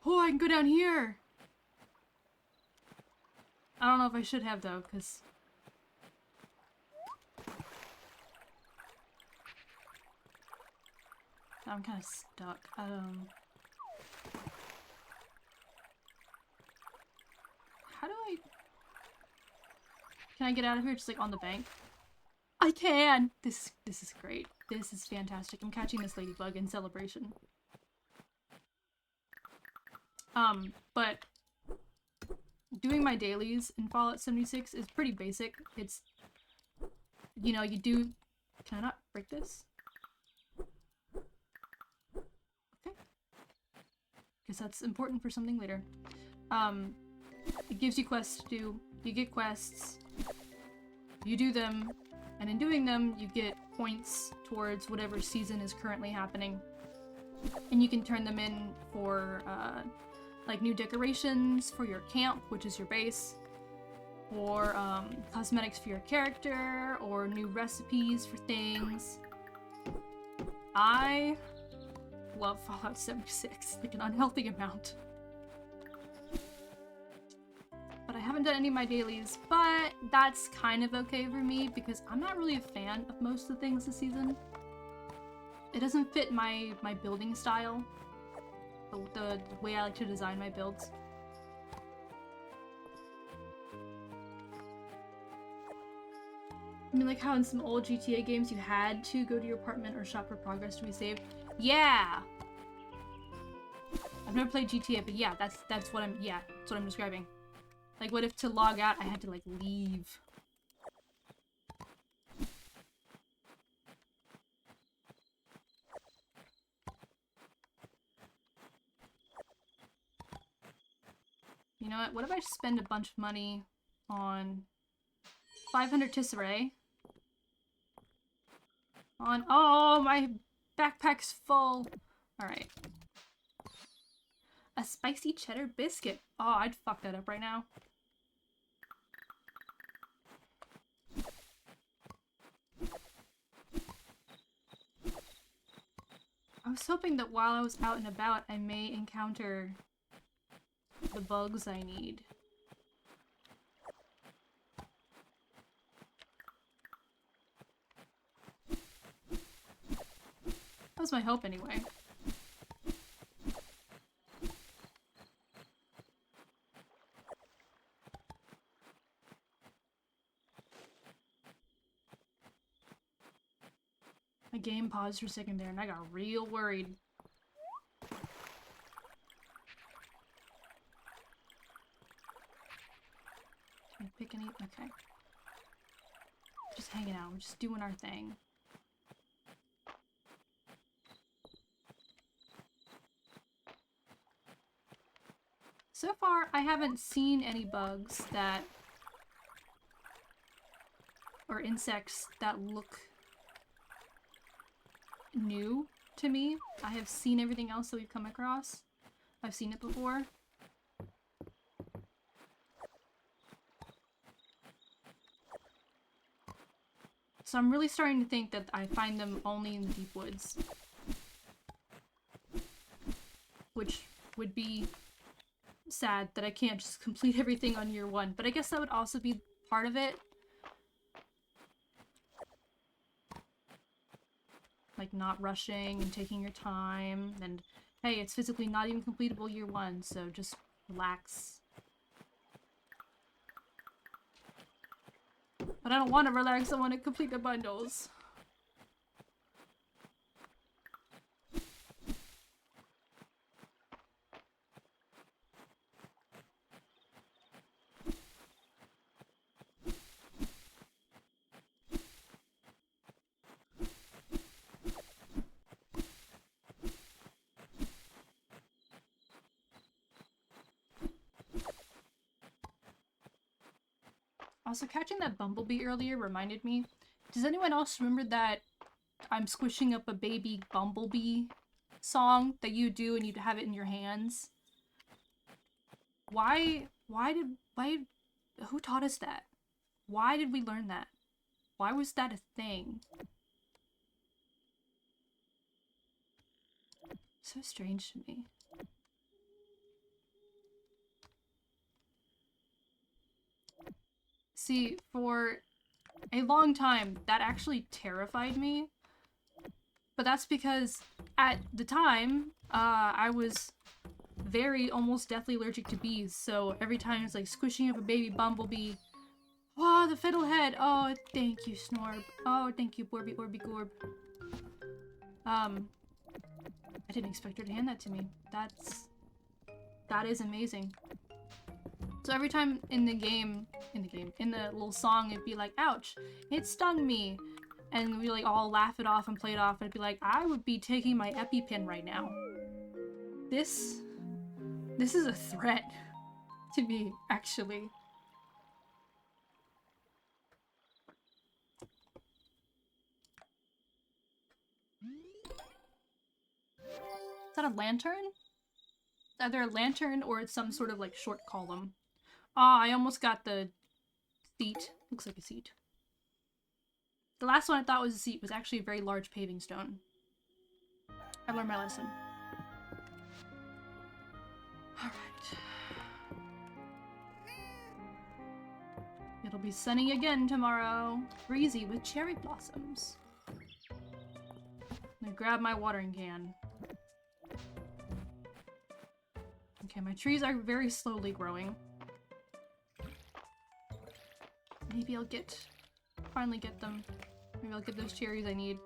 Oh, I can go down here! I don't know if I should have, though, because... I'm kind of stuck. How do I... Can I get out of here just, like, on the bank? I can! This is great. This is fantastic. I'm catching this ladybug in celebration. But... Doing my dailies in Fallout 76 is pretty basic. It's, you know, you do... Can I not break this? Okay. Guess that's important for something later. It gives you quests to do. You get quests. You do them. And in doing them, you get points towards whatever season is currently happening. And you can turn them in for, like new decorations for your camp, which is your base, or cosmetics for your character, or new recipes for things. I love Fallout 76, like an unhealthy amount. But I haven't done any of my dailies, but that's kind of okay for me because I'm not really a fan of most of the things this season. It doesn't fit my building style. The way I like to design my builds. I mean, like how in some old GTA games you had to go to your apartment or shop for progress to be saved. Yeah! I've never played GTA, but yeah, that's what I'm describing. Like, what if to log out I had to, like, leave? You know what? What if I spend a bunch of money on 500 tesserae? On— oh, my backpack's full! Alright. A spicy cheddar biscuit. Oh, I'd fuck that up right now. I was hoping that while I was out and about, I may encounter the bugs I need. That was my hope anyway. My game paused for a second there and I got real worried. Can I pick any? Okay. Just hanging out. We're just doing our thing. So far, I haven't seen any bugs that... or insects that look new to me. I have seen everything else that we've come across. I've seen it before. So I'm really starting to think that I find them only in the deep woods. Which would be sad that I can't just complete everything on year 1. But I guess that would also be part of it. Like not rushing and taking your time. And hey, it's physically not even completable year 1, so just relax. But I don't want to relax, I want to complete the bundles. Also, catching that bumblebee earlier reminded me, does anyone else remember that I'm squishing up a baby bumblebee song that you do and you have it in your hands? Why, who taught us that? Why did we learn that? Why was that a thing? So strange to me. See, for a long time, that actually terrified me. But that's because at the time, I was very almost deathly allergic to bees. So every time it's like squishing up a baby bumblebee. Oh, the fiddlehead! Oh, thank you, Snorb. Oh, thank you, Borby Orby Gorb. I didn't expect her to hand that to me. That is amazing. So every time in the little song, it'd be like, ouch, it stung me. And we like all laugh it off and play it off, and it'd be like, I would be taking my EpiPen right now. This is a threat to me, actually. Is that a lantern? It's either a lantern or it's some sort of like short column. Ah, I almost got the seat. Looks like a seat. The last one I thought was a seat was actually a very large paving stone. I learned my lesson. Alright. It'll be sunny again tomorrow. Breezy with cherry blossoms. I'm gonna grab my watering can. Okay, my trees are very slowly growing. Maybe I'll finally get them. Maybe I'll get those cherries I need.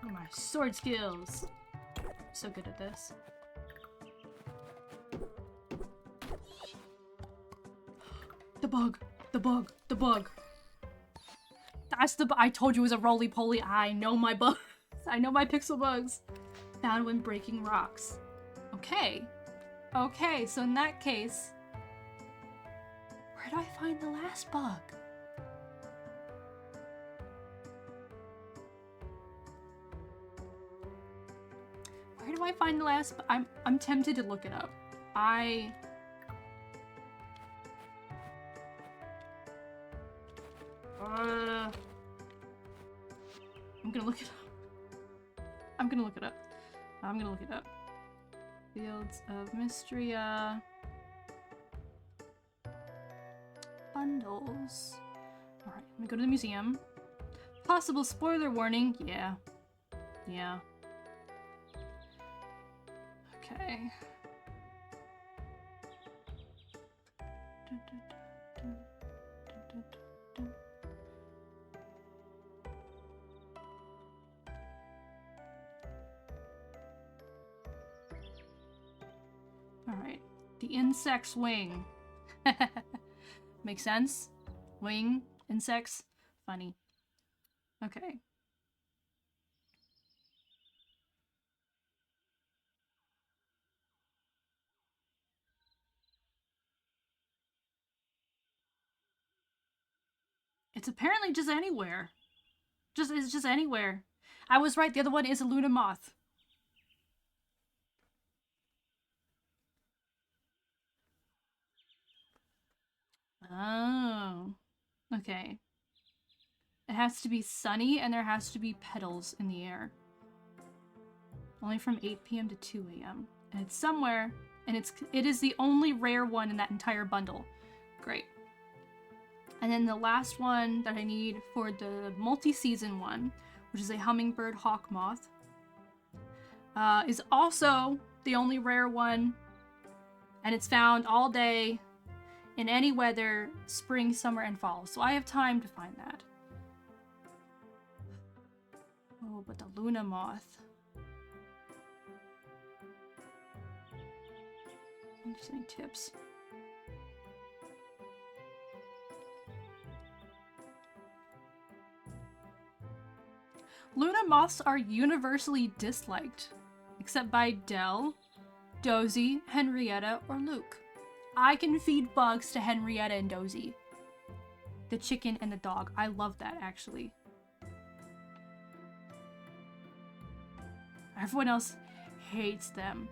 Oh, my sword skills! I'm so good at this. The bug! The bug! The bug! I told you it was a roly-poly. I know my bugs. I know my pixel bugs. Found when breaking rocks. Okay. Okay, so in that case... Where do I find the last bug? Where do I find the last... I'm tempted to look it up. I'm gonna look it up. I'm gonna look it up. I'm gonna look it up. Fields of Mistria. Bundles. Alright, I'm gonna go to the museum. Possible spoiler warning. Yeah. Yeah. Okay. Alright. The insect's wing. Makes sense? Wing, insects, funny. Okay. It's apparently just anywhere. It's just anywhere. I was right, the other one is a Luna moth. Oh. Okay. It has to be sunny and there has to be petals in the air. Only from 8 p.m. to 2 a.m. And it's somewhere, and it is the only rare one in that entire bundle. Great. And then the last one that I need for the multi-season one, which is a hummingbird hawk moth, is also the only rare one, and it's found all day in any weather, spring, summer, and fall. So I have time to find that. Oh, but the Luna moth. Interesting tips. Luna moths are universally disliked, except by Dell, Dozy, Henrietta, or Luke. I can feed bugs to Henrietta and Dozy. The chicken and the dog. I love that, actually. Everyone else hates them.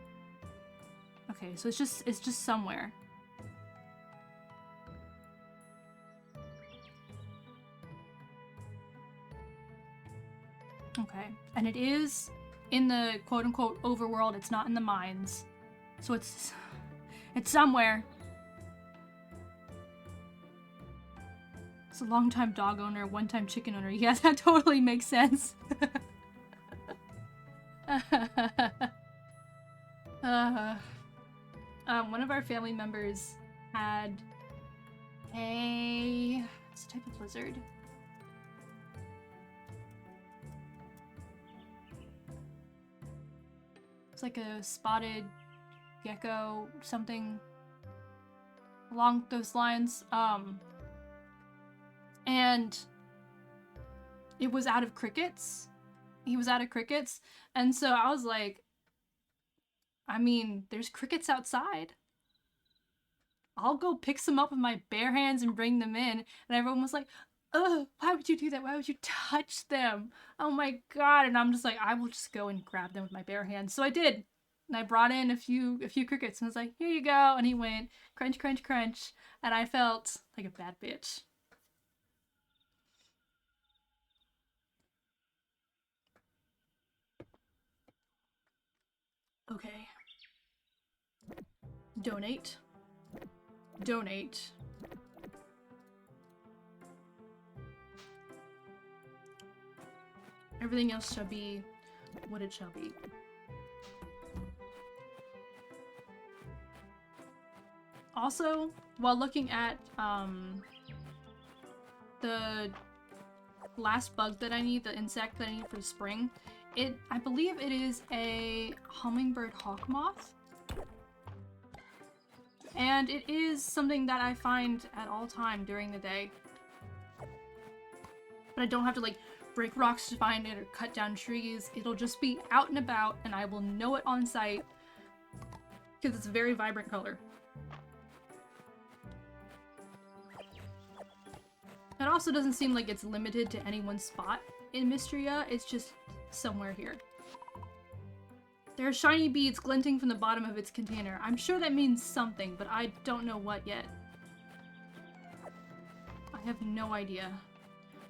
Okay, so it's just somewhere. Okay, and it is in the quote-unquote overworld. It's not in the mines, so it's somewhere. It's a long-time dog owner, one-time chicken owner. Yeah, that totally makes sense. One of our family members had what's the type of lizard? It's like a spotted gecko, something along those lines. And it was out of crickets. He was out of crickets. And so I was like, I mean, there's crickets outside. I'll go pick some up with my bare hands and bring them in. And everyone was like, ugh, why would you do that? Why would you touch them? Oh my god. And I'm just like, I will just go and grab them with my bare hands. So I did. And I brought in a few crickets and was like, here you go. And he went crunch, crunch, crunch. And I felt like a bad bitch. Okay. Donate. Donate. Everything else shall be what it shall be. Also, while looking at the last bug that I need, the insect that I need for spring, I believe it is a hummingbird hawk moth. And it is something that I find at all time during the day. But I don't have to like break rocks to find it or cut down trees. It'll just be out and about and I will know it on sight because it's a very vibrant color. It also doesn't seem like it's limited to any one spot in Mistria. It's just somewhere here. There are shiny beads glinting from the bottom of its container. I'm sure that means something, but I don't know what yet. I have no idea.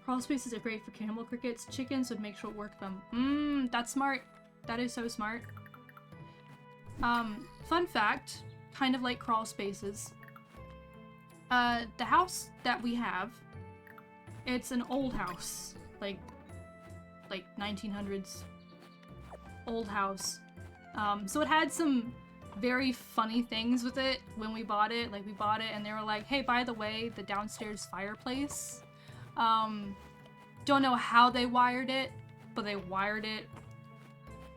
Crawl spaces are great for camel crickets. Chickens would make short work of them. That's smart. That is so smart. Fun fact, kind of like crawl spaces. The house that we have, it's an old house. Like 1900s old house. So it had some very funny things with it when we bought it. Like, we bought it and they were like, hey, by the way, the downstairs fireplace, don't know how they wired it, but they wired it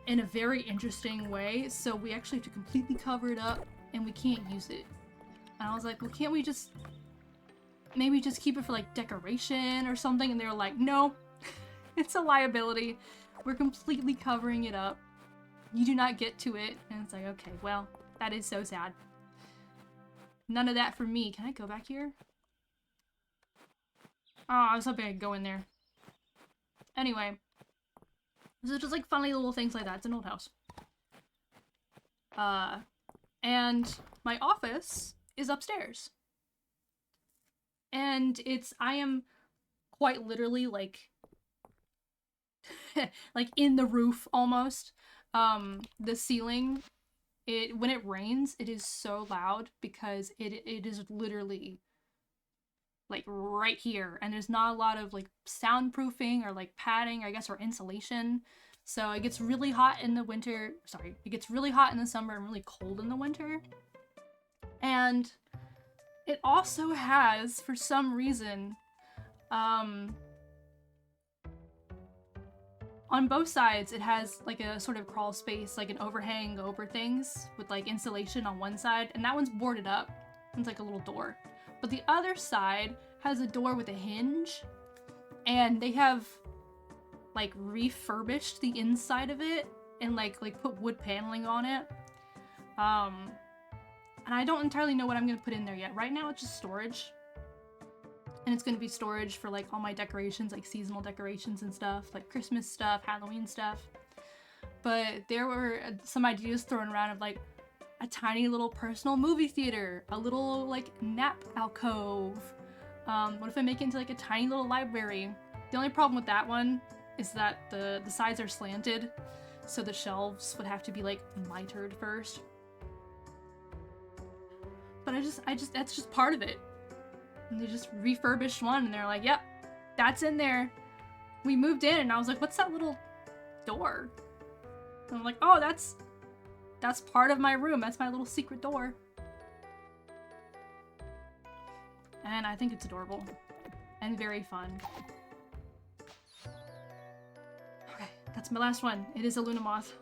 in a very interesting way. So we actually have to completely cover it up and we can't use it. And I was like, well, can't we just maybe just keep it for like decoration or something? And they were like, no, it's a liability. We're completely covering it up. You do not get to it. And it's like, okay, well, that is so sad. None of that for me. Can I go back here? Oh, I was hoping I could go in there. Anyway. So just like funny little things like that. It's an old house. And my office is upstairs. And I am quite literally like like in the roof almost. The ceiling, when it rains, it is so loud because it is literally like right here, and there's not a lot of like soundproofing or like padding, I guess, or insulation. So it gets really hot in the winter. Sorry, it gets really hot in the summer and really cold in the winter. And it also has, for some reason, on both sides, it has like a sort of crawl space, like an overhang over things with like insulation on one side, and that one's boarded up. It's like a little door. But the other side has a door with a hinge, and they have like refurbished the inside of it and like put wood paneling on it. And I don't entirely know what I'm gonna put in there yet. Right now it's just storage. And it's gonna be storage for like all my decorations, like seasonal decorations and stuff, like Christmas stuff, Halloween stuff. But there were some ideas thrown around of like a tiny little personal movie theater, a little like nap alcove. What if I make it into like a tiny little library? The only problem with that one is that the sides are slanted, so the shelves would have to be like mitered first. But that's just part of it. And they just refurbished one and they're like, yep, that's in there. We moved in and I was like, what's that little door? And I'm like, oh, that's part of my room. That's my little secret door. And I think it's adorable and very fun. Okay, that's my last one. It is a Luna moth.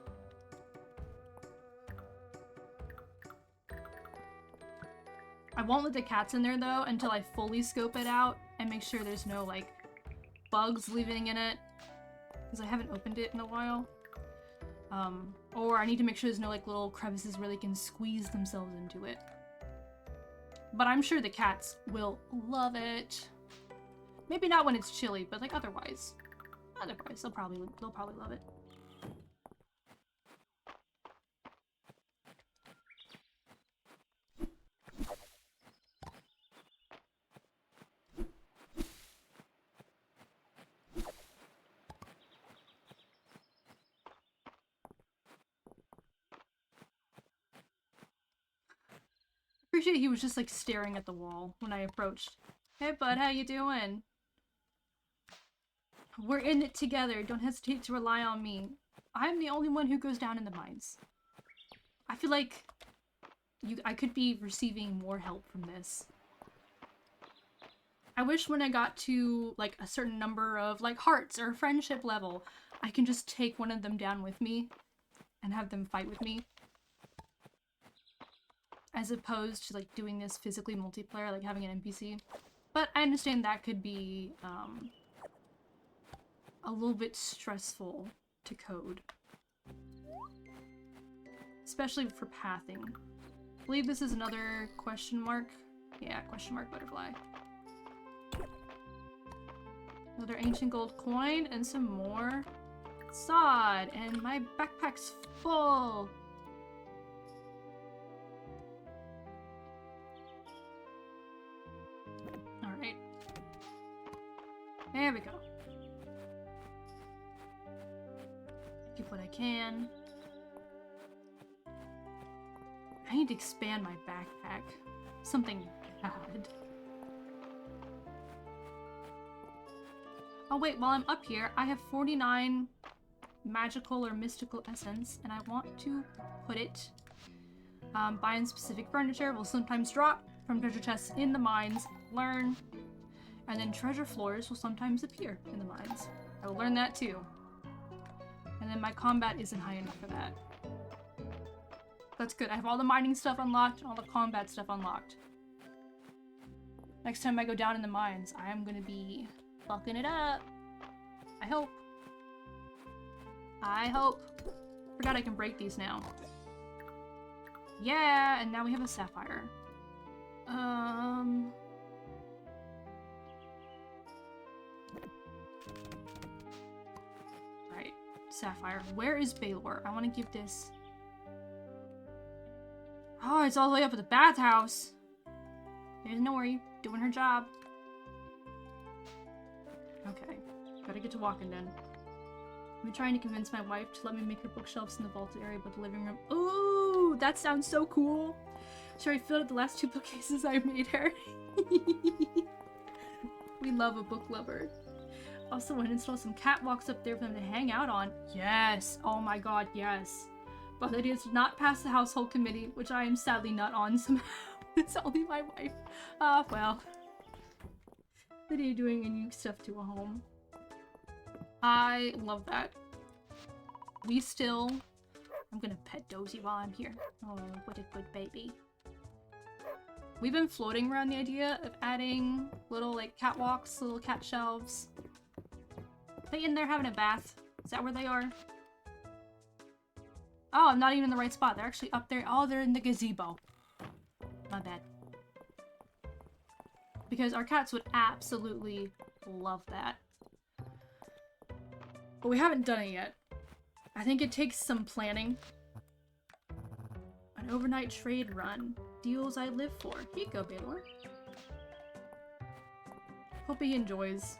I won't let the cats in there though until I fully scope it out and make sure there's no like bugs living in it, because I haven't opened it in a while. Or I need to make sure there's no like little crevices where they can squeeze themselves into it. But I'm sure the cats will love it. Maybe not when it's chilly, but like otherwise they'll probably love it. Appreciate he was just like staring at the wall when I approached. Hey bud, how you doing? We're in it together. Don't hesitate to rely on me. I'm the only one who goes down in the mines. I feel like I could be receiving more help from this. I wish when I got to like a certain number of like hearts or friendship level, I can just take one of them down with me and have them fight with me. As opposed to like doing this physically multiplayer, like having an NPC. But I understand that could be a little bit stressful to code. Especially for pathing. I believe this is another question mark. Yeah, question mark butterfly. Another ancient gold coin and some more sod. And my backpack's full. Alright. There we go. Keep what I can. I need to expand my backpack. Something bad. Oh wait, while I'm up here, I have 49 magical or mystical essence, and I want to put it buying specific furniture will sometimes drop from treasure chests in the mines. Learn. And then treasure floors will sometimes appear in the mines. I will learn that too. And then my combat isn't high enough for that. That's good. I have all the mining stuff unlocked and all the combat stuff unlocked. Next time I go down in the mines, I am gonna be fucking it up. I hope. I hope. Forgot I can break these now. Yeah, and now we have a sapphire. Sapphire. Where is Baylor? I want to give this... Oh, it's all the way up at the bathhouse. There's Nori doing her job. Okay, gotta get to walking then. I've been trying to convince my wife to let me make her bookshelves in the vaulted area, but the living room... Ooh, that sounds so cool. She already filled up the last 2 bookcases I made her. We love a book lover. Also want to install some catwalks up there for them to hang out on. Yes! Oh my god, yes. But the idea did not pass the household committee, which I am sadly not on somehow. It's only my wife. Well. Lydia doing unique stuff to a home. I love that. We still... I'm gonna pet Dozy while I'm here. Oh, what a good baby. We've been floating around the idea of adding little, like, catwalks, little cat shelves. Are they in there having a bath? Is that where they are? Oh, I'm not even in the right spot. They're actually up there. Oh, they're in the gazebo. My bad. Because our cats would absolutely love that. But we haven't done it yet. I think it takes some planning. An overnight trade run. Deals I live for. Here you go, Baylor. Hope he enjoys.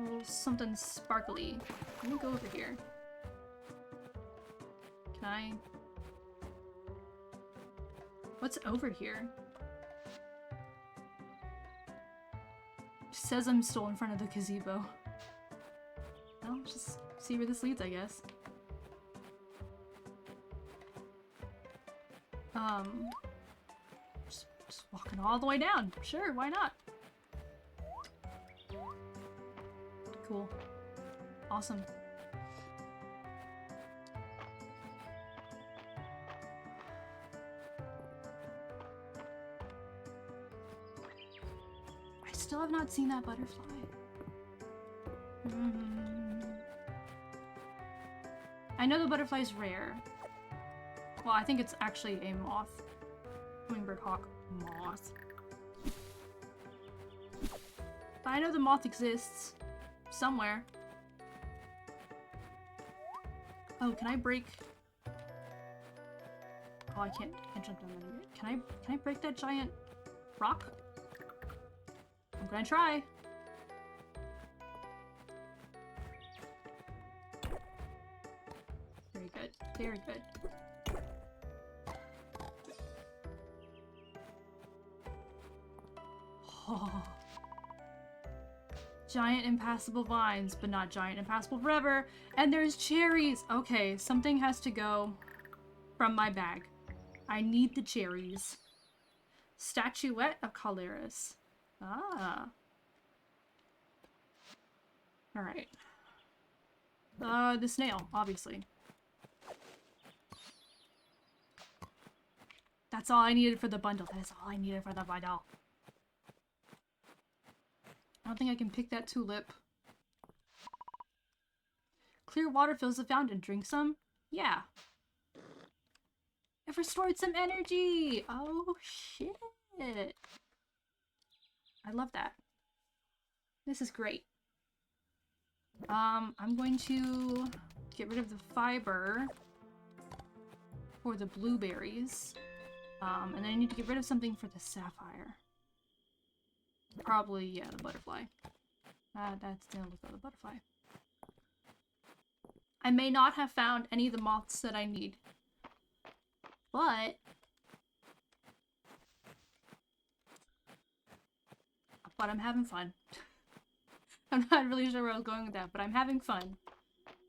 Oh, something sparkly. Let me go over here. Can I... What's over here? It says I'm still in front of the gazebo. Well, just see where this leads, I guess. Just walking all the way down. Sure, why not? Cool. Awesome. I still have not seen that butterfly. I know the butterfly's rare. Well, I think it's actually a moth. Hummingbird hawk moth. But I know the moth exists. Somewhere. Oh, can I break... Oh, I can't jump down there yet. Can I break that giant rock? I'm gonna try. Very good. Very good. Oh. Giant impassable vines, but not giant impassable forever. And there's cherries! Okay, something has to go from my bag. I need the cherries. Statuette of Caleris. Ah. Alright. The snail, obviously. That's all I needed for the bundle. That is all I needed for the bundle. I don't think I can pick that tulip. Clear water fills the fountain. Drink some? Yeah. It restored some energy! Oh, shit. I love that. This is great. I'm going to get rid of the fiber for the blueberries. And then I need to get rid of something for the sapphire. Probably, yeah, the butterfly. That's the butterfly. I may not have found any of the moths that I need. But I'm having fun. I'm not really sure where I was going with that, but I'm having fun.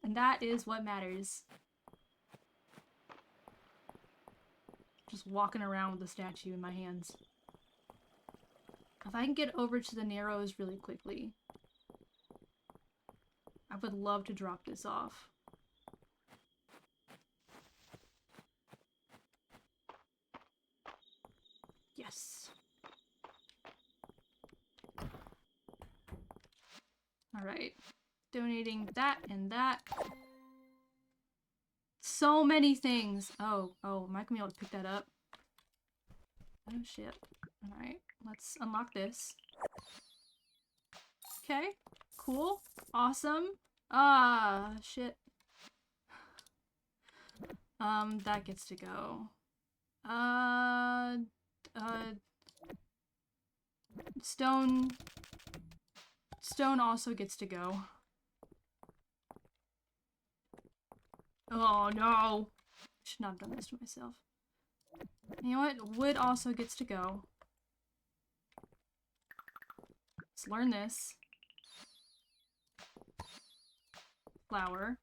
And that is what matters. Just walking around with the statue in my hands. If I can get over to the Narrows really quickly, I would love to drop this off. Yes. Alright. Donating that and that. So many things! Oh, am I gonna be able to pick that up? Oh shit. Alright, let's unlock this. Okay, cool, awesome. Ah, shit. That gets to go. Stone... Stone also gets to go. Oh, no! Should not have done this to myself. You know what? Wood also gets to go. Let's learn this. Flour.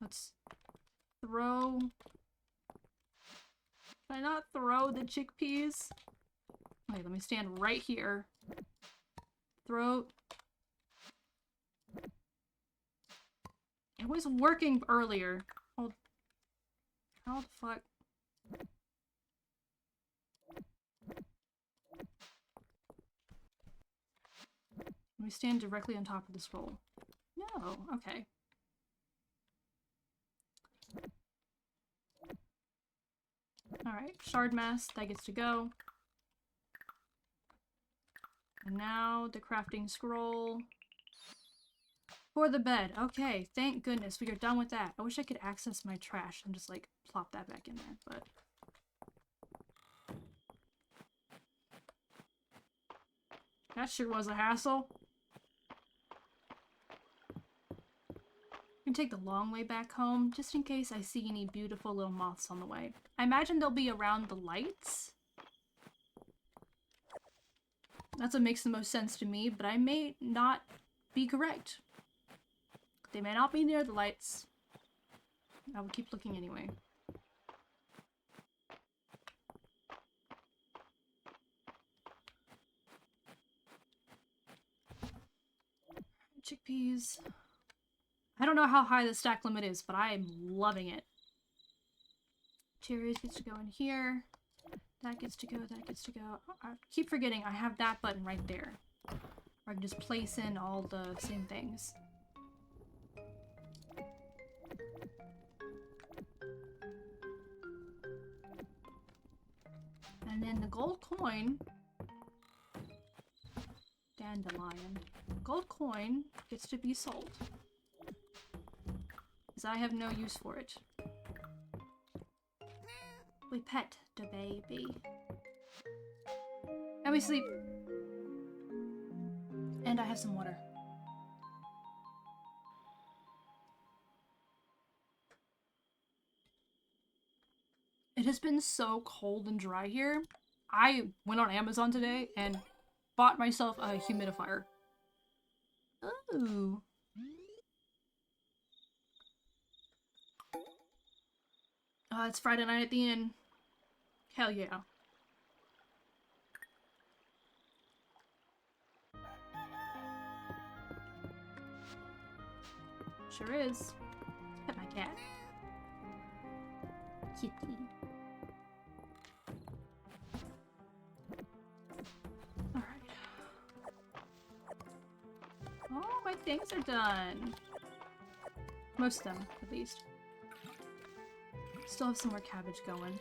Let's throw... Can I not throw the chickpeas? Okay, let me stand right here. Throw... It was working earlier. Hold... How the fuck? Let me stand directly on top of this roll. No, okay. Alright, shard mass, that gets to go. And now the crafting scroll. For the bed. Okay, thank goodness we are done with that. I wish I could access my trash and just like plop that back in there, but... That sure was a hassle. I'm gonna take the long way back home, just in case I see any beautiful little moths on the way. I imagine they'll be around the lights. That's what makes the most sense to me, but I may not be correct. They may not be near the lights. I will keep looking anyway. Chickpeas. I don't know how high the stack limit is, but I am loving it. Cherries gets to go in here. That gets to go, that gets to go. Oh, I keep forgetting I have that button right there. Where I can just place in all the same things. And then the gold coin... Dandelion. Gold coin gets to be sold. Because I have no use for it. We pet the baby. And we sleep. And I have some water. It has been so cold and dry here. I went on Amazon today and bought myself a humidifier. Ooh. It's Friday night at the inn. Hell yeah. Sure is. Pet my cat. Kitty. Alright. Oh, my things are done. Most of them, at least. Still have some more cabbage going.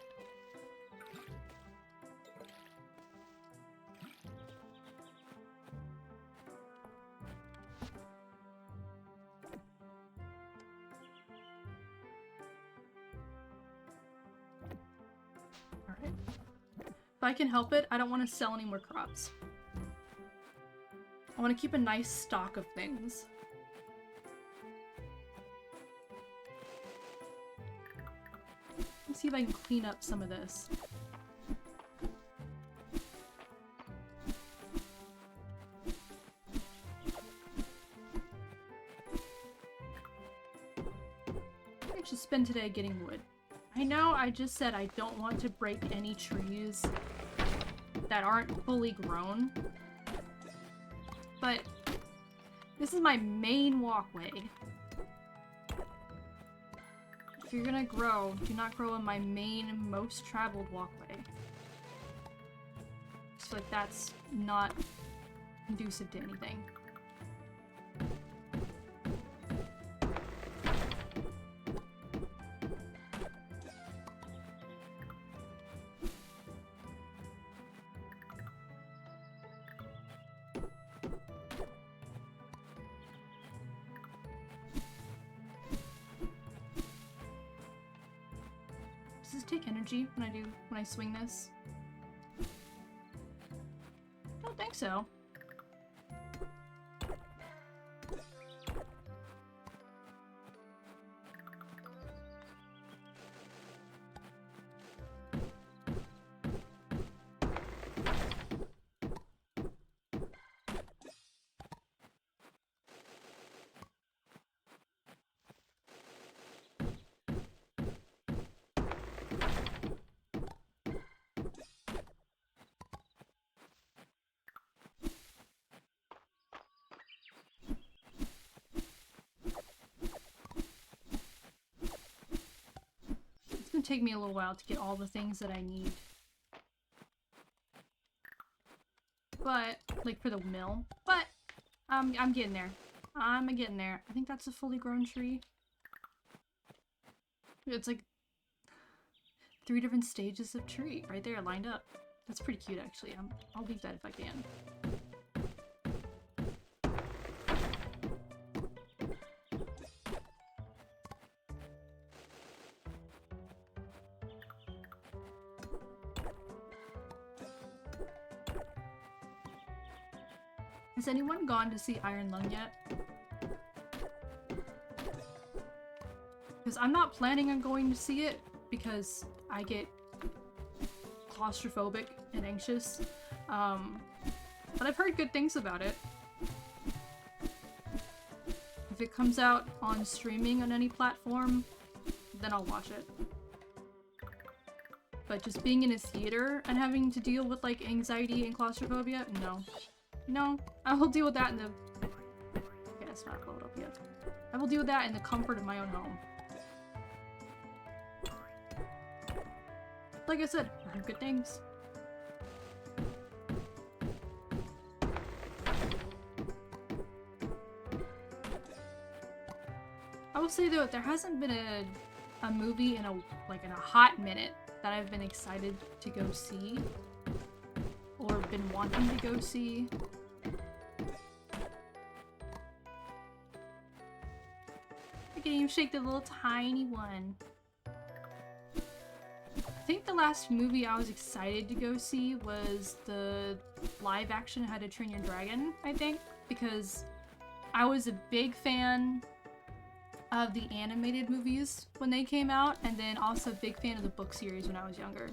Alright. If I can help it, I don't want to sell any more crops. I want to keep a nice stock of things. Let's see if I can clean up some of this. I should spend today getting wood. I know I just said I don't want to break any trees that aren't fully grown, but this is my main walkway. If you're gonna grow, do not grow in my main, most traveled walkway. So like that's not conducive to anything. take energy when I swing this? I don't think so. It's gonna take me a little while to get all the things that I need. But, like for the mill. But, I'm getting there. I'm getting there. I think that's a fully grown tree. It's like 3 different stages of tree right there lined up. That's pretty cute actually. I'll leave that if I can. Has anyone gone to see Iron Lung yet? Because I'm not planning on going to see it because I get claustrophobic and anxious. But I've heard good things about it. If it comes out on streaming on any platform, then I'll watch it. But just being in a theater and having to deal with like anxiety and claustrophobia, no. No, I will deal with that in the... Okay, that's not load up yet. I will deal with that in the comfort of my own home. Like I said, I heard good things. I will say though, there hasn't been a movie in a hot minute that I've been excited to go see. Or been wanting to go see. Look at you shake the little tiny one. I think the last movie I was excited to go see was the live action How to Train Your Dragon, I think. Because I was a big fan of the animated movies when they came out, and then also a big fan of the book series when I was younger.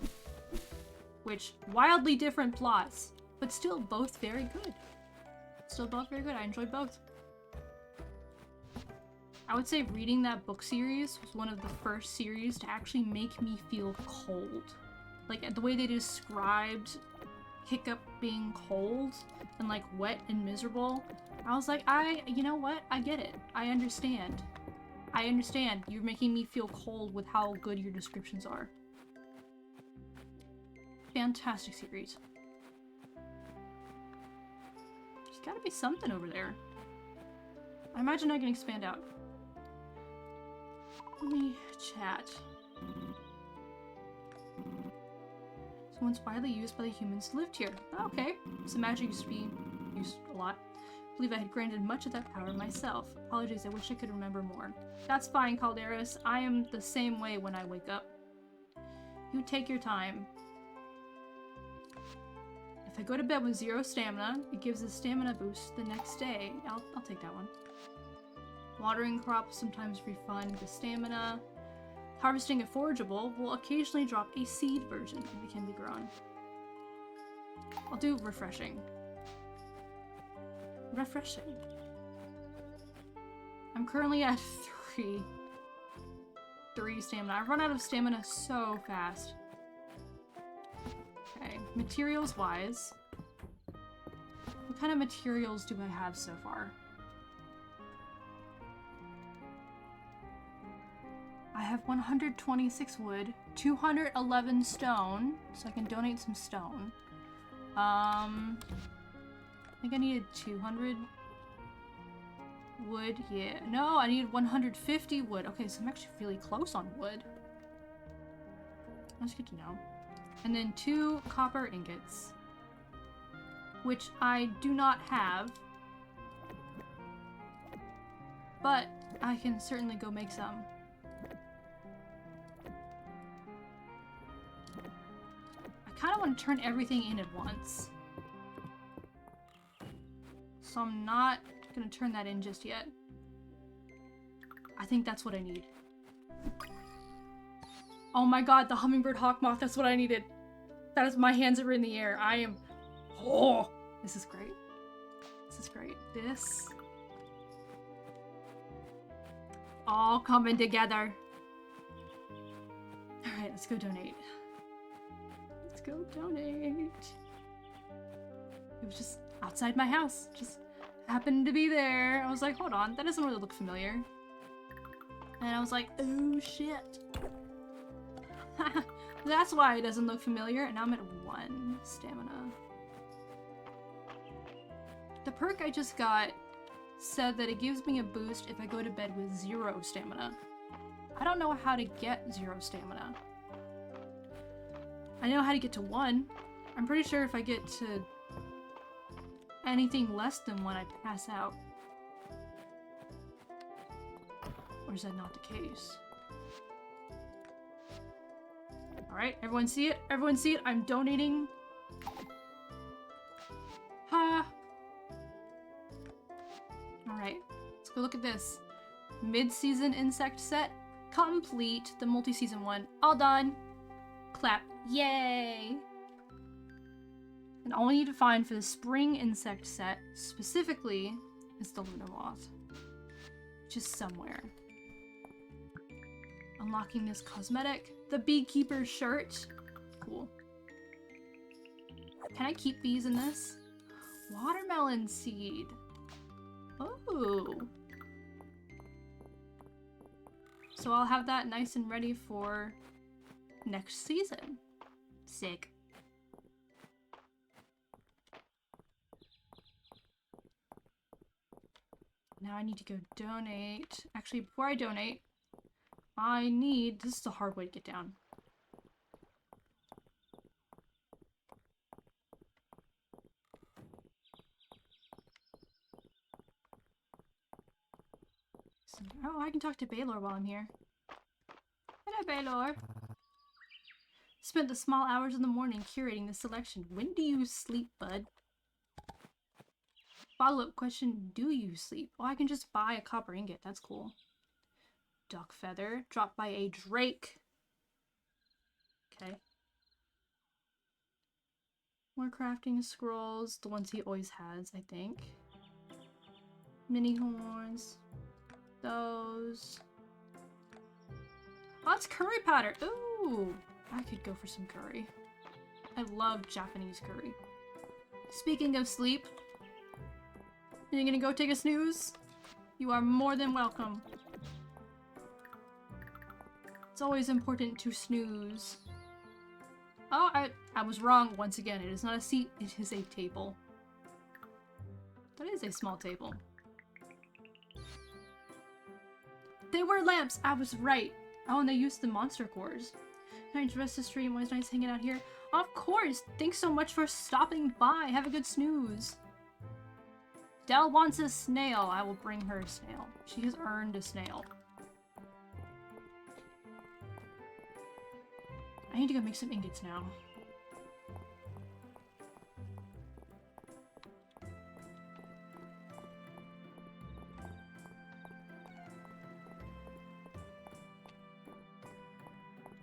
Which, wildly different plots, but still both very good. Still both very good. I enjoyed both. I would say reading that book series was one of the first series to actually make me feel cold. Like, the way they described Hiccup being cold and, like, wet and miserable, I was like, you know what? I get it. I understand. I understand. You're making me feel cold with how good your descriptions are. Fantastic series. There's gotta be something over there. I imagine I can expand out. Let me chat. It's once widely used by the humans who lived here. Oh, okay. So magic used to be used a lot. I believe I had granted much of that power myself. Apologies, I wish I could remember more. That's fine, Calderas. I am the same way when I wake up. You take your time. If I go to bed with 0 stamina, it gives a stamina boost the next day. I'll take that one. Watering crops sometimes refund the stamina. Harvesting a forageable will occasionally drop a seed version if it can be grown. I'll do refreshing. Refreshing. I'm currently at 3 stamina. I run out of stamina so fast. Okay, materials wise. What kind of materials do I have so far? I have 126 wood, 211 stone, so I can donate some stone. I think I needed 200 wood, yeah. No, I needed 150 wood. Okay, so I'm actually really close on wood. That's good to know. And then 2 copper ingots, which I do not have, but I can certainly go make some. kind of want to turn everything in at once. So I'm not gonna turn that in just yet. I think that's what I need. Oh my god, the hummingbird hawk moth, that's what I needed. That is, my hands are in the air. I am... Oh! This is great. This is great. This... all coming together. Alright, let's go donate. Let's go donate. It was just outside my house. Just happened to be there. I was like, hold on, that doesn't really look familiar. And I was like, oh shit. That's why it doesn't look familiar. And now I'm at 1 stamina. The perk I just got said that it gives me a boost if I go to bed with 0 stamina. I don't know how to get 0 stamina. I know how to get to 1. I'm pretty sure if I get to anything less than 1, I pass out. Or is that not the case? Alright, everyone see it? Everyone see it? I'm donating. Ha! Alright, let's go look at this. Mid-season insect set. Complete. The multi-season one. All done. Clap. Yay! And all we need to find for the spring insect set, specifically, is the lunar moth. Just somewhere. Unlocking this cosmetic. The beekeeper's shirt. Cool. Can I keep these in this? Watermelon seed. Oh. So I'll have that nice and ready for next season. Sick. Now I need to go donate. Actually, before I donate, I need... This is a hard way to get down. Oh, I can talk to Baylor while I'm here. Hello, Baylor. Spent the small hours in the morning curating the selection. When do you sleep, bud? Follow-up question, do you sleep? Oh, I can just buy a copper ingot. That's cool. Duck feather. Dropped by a drake. Okay. More crafting scrolls. The ones he always has, I think. Mini horns. Those. Oh, it's curry powder. Ooh. I could go for some curry. I love Japanese curry. Speaking of sleep, are you gonna go take a snooze? You are more than welcome. It's always important to snooze. Oh, I was wrong once again. It is not a seat, it is a table. That is a small table. They were lamps! I was right! Oh, and they used the monster cores. Can I dress the stream? Why is nice hanging out here? Of course! Thanks so much for stopping by! Have a good snooze! Dell wants a snail. I will bring her a snail. She has earned a snail. I need to go make some ingots now.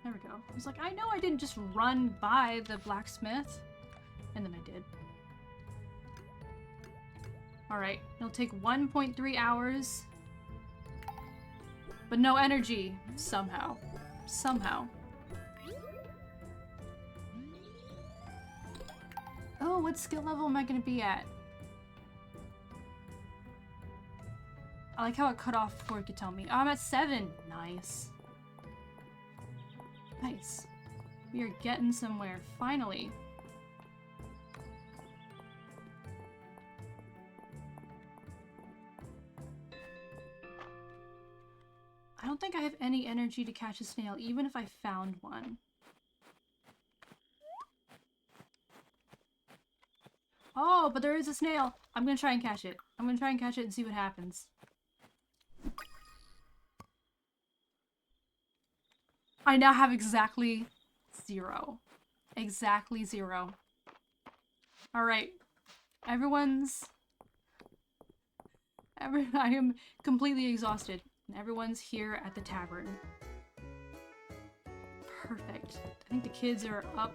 There we go. I was like, I know I didn't just run by the blacksmith. And then I did. Alright, it'll take 1.3 hours. But no energy. Somehow. Somehow. Oh, what skill level am I gonna be at? I like how it cut off before it could tell me. Oh, I'm at 7. Nice. Nice. We are getting somewhere, finally. I don't think I have any energy to catch a snail, even if I found one. Oh, but there is a snail! I'm gonna try and catch it. I'm gonna try and catch it and see what happens. I now have exactly 0. Exactly 0. Alright. I am completely exhausted. Everyone's here at the tavern. Perfect. I think the kids are up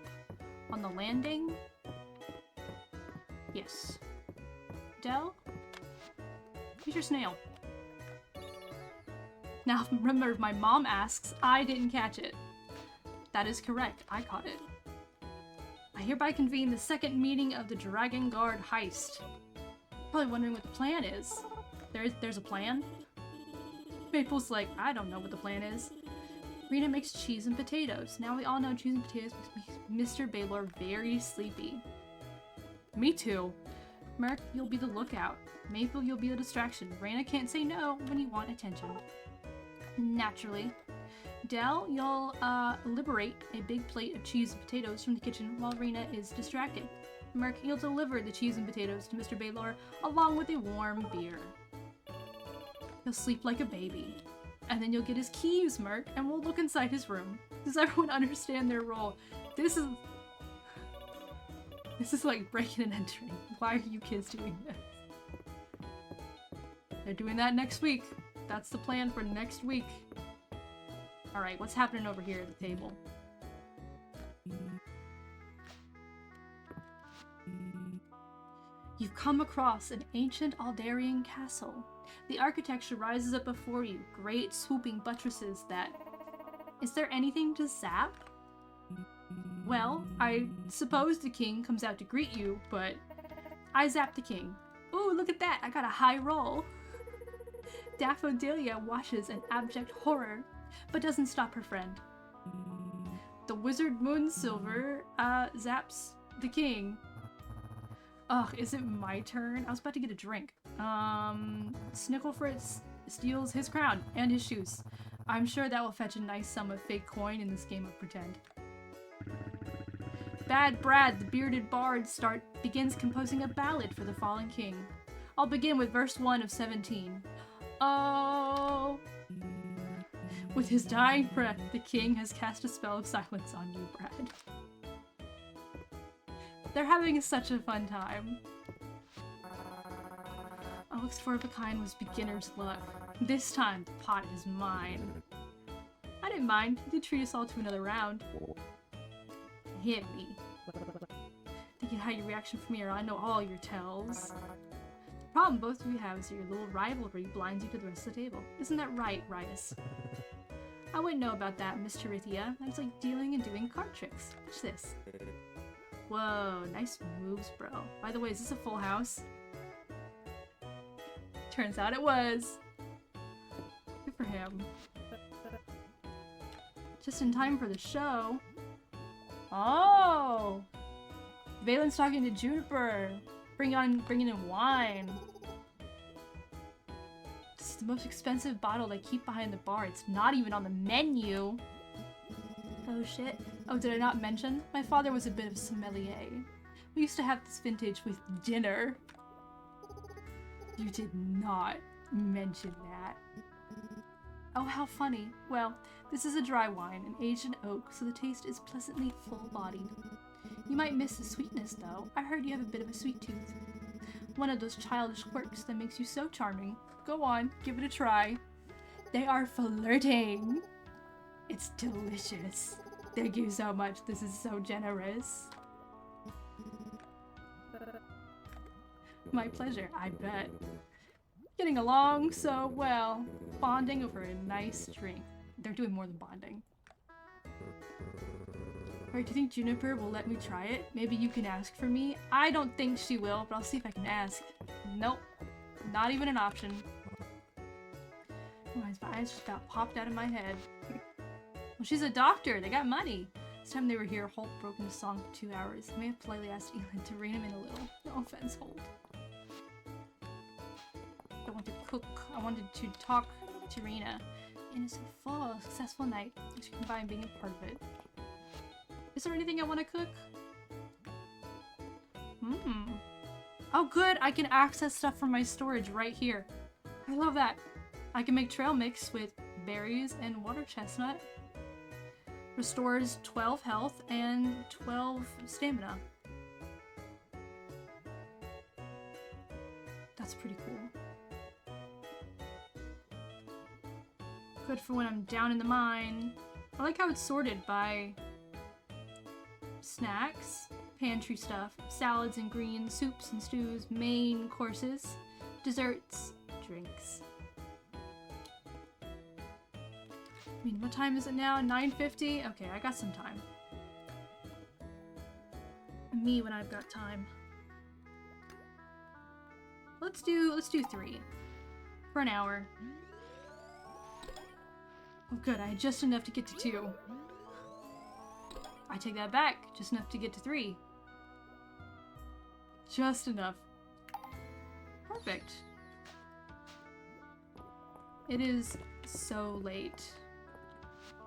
on the landing. Yes. Del? Here's your snail. Now, remember, if my mom asks, I didn't catch it. That is correct. I caught it. I hereby convene the second meeting of the Dragon Guard heist. Probably wondering what the plan is. There's a plan? Maple's like, I don't know what the plan is. Rena makes cheese and potatoes. Now we all know cheese and potatoes makes Mr. Baylor very sleepy. Me too. Merc, you'll be the lookout. Maple, you'll be the distraction. Rena can't say no when you want attention. Naturally. Del, you'll liberate a big plate of cheese and potatoes from the kitchen while Rena is distracted. Merc, you'll deliver the cheese and potatoes to Mr. Baylor along with a warm beer. He'll sleep like a baby. And then you'll get his keys, Merc, and we'll look inside his room. Does everyone understand their role? This is like breaking and entering. Why are you kids doing this? They're doing that next week. That's the plan for next week. Alright, what's happening over here at the table? You've come across an ancient Aldarian castle. The architecture rises up before you, great swooping buttresses that... Is there anything to zap? Well, I suppose the king comes out to greet you, but I zap the king. Ooh, look at that! I got a high roll! Daffodilia watches in abject horror, but doesn't stop her friend. The wizard Moonsilver zaps the king. Ugh, is it my turn? I was about to get a drink. Snicklefritz steals his crown and his shoes. I'm sure that will fetch a nice sum of fake coin in this game of pretend. Bad Brad, the bearded bard, begins composing a ballad for the fallen king. I'll begin with verse 1 of 17. Oh... With his dying breath, the king has cast a spell of silence on you, Brad. They're having such a fun time. Alex 4 of a kind was beginner's luck. This time, the pot is mine. I didn't mind. He did treat us all to another round. Hit me. Thinking how your reaction from here, I know all your tells. The problem both of you have is that your little rivalry blinds you to the rest of the table. Isn't that right, Rias? I wouldn't know about that, Miss Charithia. That's like dealing and doing card tricks. Watch this. Whoa, nice moves, bro. By the way, is this a full house? Turns out it was. Good for him. Just in time for the show. Oh! Valen's talking to Juniper. Bringing in wine. This is the most expensive bottle they keep behind the bar. It's not even on the menu. Oh shit. Oh, did I not mention? My father was a bit of a sommelier. We used to have this vintage with dinner. You did not mention that. Oh, how funny. Well, this is a dry wine and aged in oak, so the taste is pleasantly full-bodied. You might miss the sweetness, though. I heard you have a bit of a sweet tooth. One of those childish quirks that makes you so charming. Go on, give it a try. They are flirting. It's delicious. Thank you so much. This is so generous. My pleasure, I bet. Getting along so well. Bonding over a nice drink. They're doing more than bonding. Alright, do you think Juniper will let me try it? Maybe you can ask for me? I don't think she will, but I'll see if I can ask. Nope. Not even an option. Oh, my eyes just got popped out of my head. Well, she's a doctor. They got money. This time they were here, Holt broke into song for 2 hours. I may have politely asked Elin to rein him in a little. No offense, Holt. I want to cook. I wanted to talk to Rena. And it's a full, successful night. You should combine being a part of it. Is there anything I want to cook? Oh good, I can access stuff from my storage right here. I love that. I can make trail mix with berries and water chestnut. Restores 12 health and 12 stamina. That's pretty cool. Good for when I'm down in the mine. I like how it's sorted by snacks, pantry stuff, salads and greens, soups and stews, main courses, desserts, drinks. I mean, what time is it now? 9:50? Okay, I got some time. Me when I've got time. Let's do 3 for an hour. Oh good, I had just enough to get to 2. I take that back, just enough to get to 3. Just enough. Perfect. It is so late.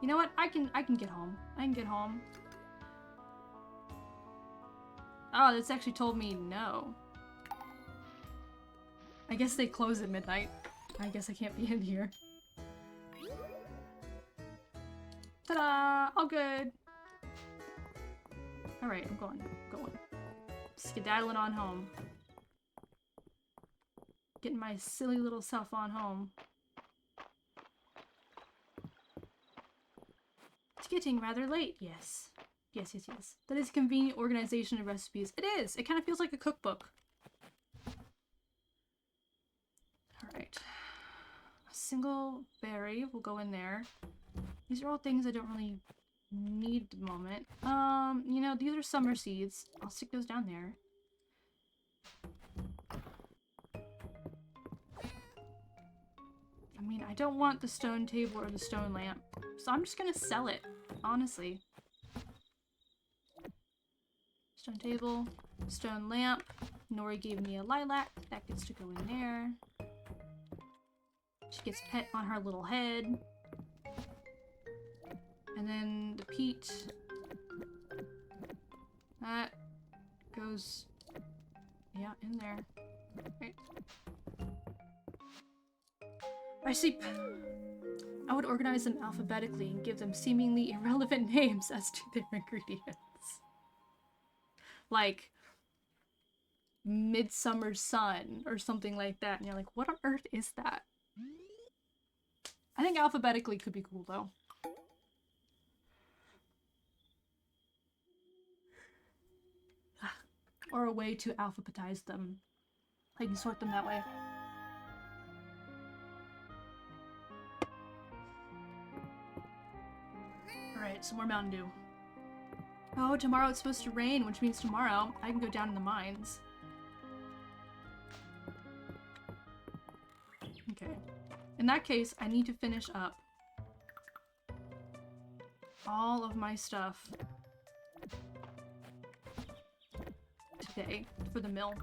You know what? I can get home. I can get home. Oh, that's actually told me no. I guess they close at midnight. I guess I can't be in here. Ta-da! All good. Alright, I'm going. Skedaddling on home. Getting my silly little self on home. It's getting rather late, yes. Yes. That is a convenient organization of recipes. It is! It kind of feels like a cookbook. Alright. A single berry will go in there. These are all things I don't really need at the moment. You know, these are summer seeds. I'll stick those down there. I mean, I don't want the stone table or the stone lamp, so I'm just gonna sell it, honestly. Stone table, stone lamp. Nori gave me a lilac. That gets to go in there. She gets pet on her little head. And then the peat. That goes, yeah, in there. Right. I see. I would organize them alphabetically and give them seemingly irrelevant names as to their ingredients. Like Midsummer Sun or something like that. And you're like, what on earth is that? I think alphabetically could be cool though. Or a way to alphabetize them. I can sort them that way. Alright, some more Mountain Dew. Oh, tomorrow it's supposed to rain, which means tomorrow I can go down in the mines. Okay. In that case, I need to finish up all of my stuff today for the mill.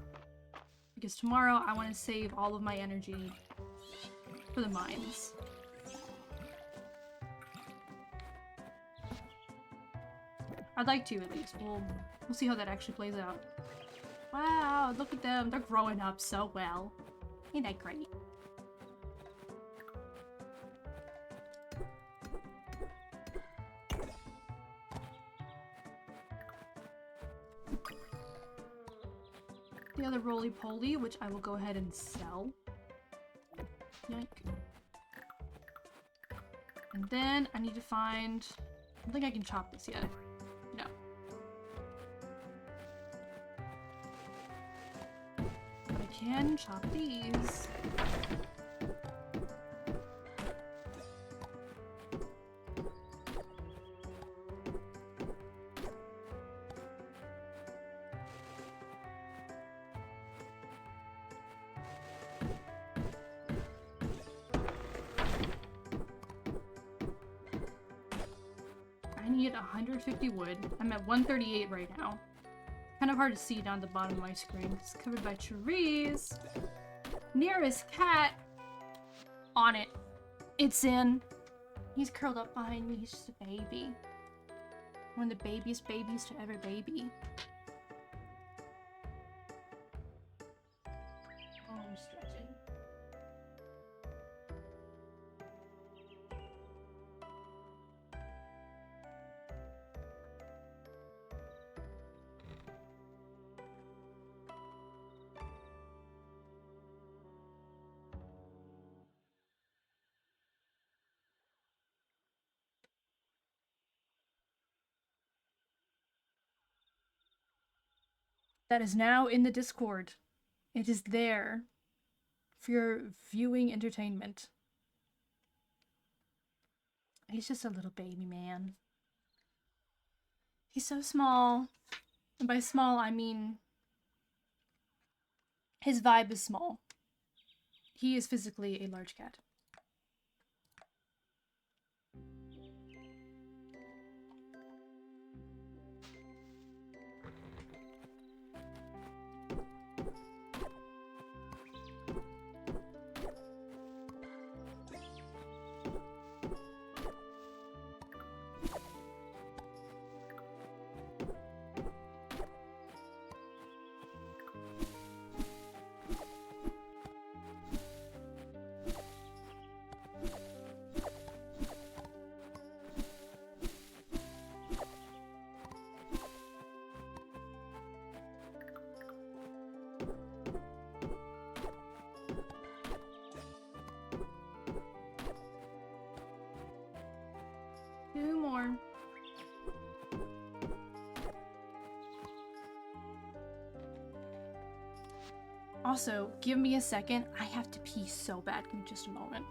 Because tomorrow I want to save all of my energy for the mines. I'd like to, at least. We'll see how that actually plays out. Wow, look at them. They're growing up so well. Ain't that great? The other roly-poly, which I will go ahead and sell. Yoink. And then I need to find... I don't think I can chop this yet. No. But I can chop these. I need 150 wood. I'm at 138 right now. Kind of hard to see down the bottom of my screen. It's covered by trees. Nearest cat. On it. It's in. He's curled up behind me. He's just a baby. One of the babiest babies to ever baby. Oh, I'm stretching. that is now in the Discord. It is there for your viewing entertainment. He's just a little baby man. He's so small. And by small, I mean his vibe is small. He is physically a large cat. Two more. Also, give me a second. I have to pee so bad. Give me just a moment.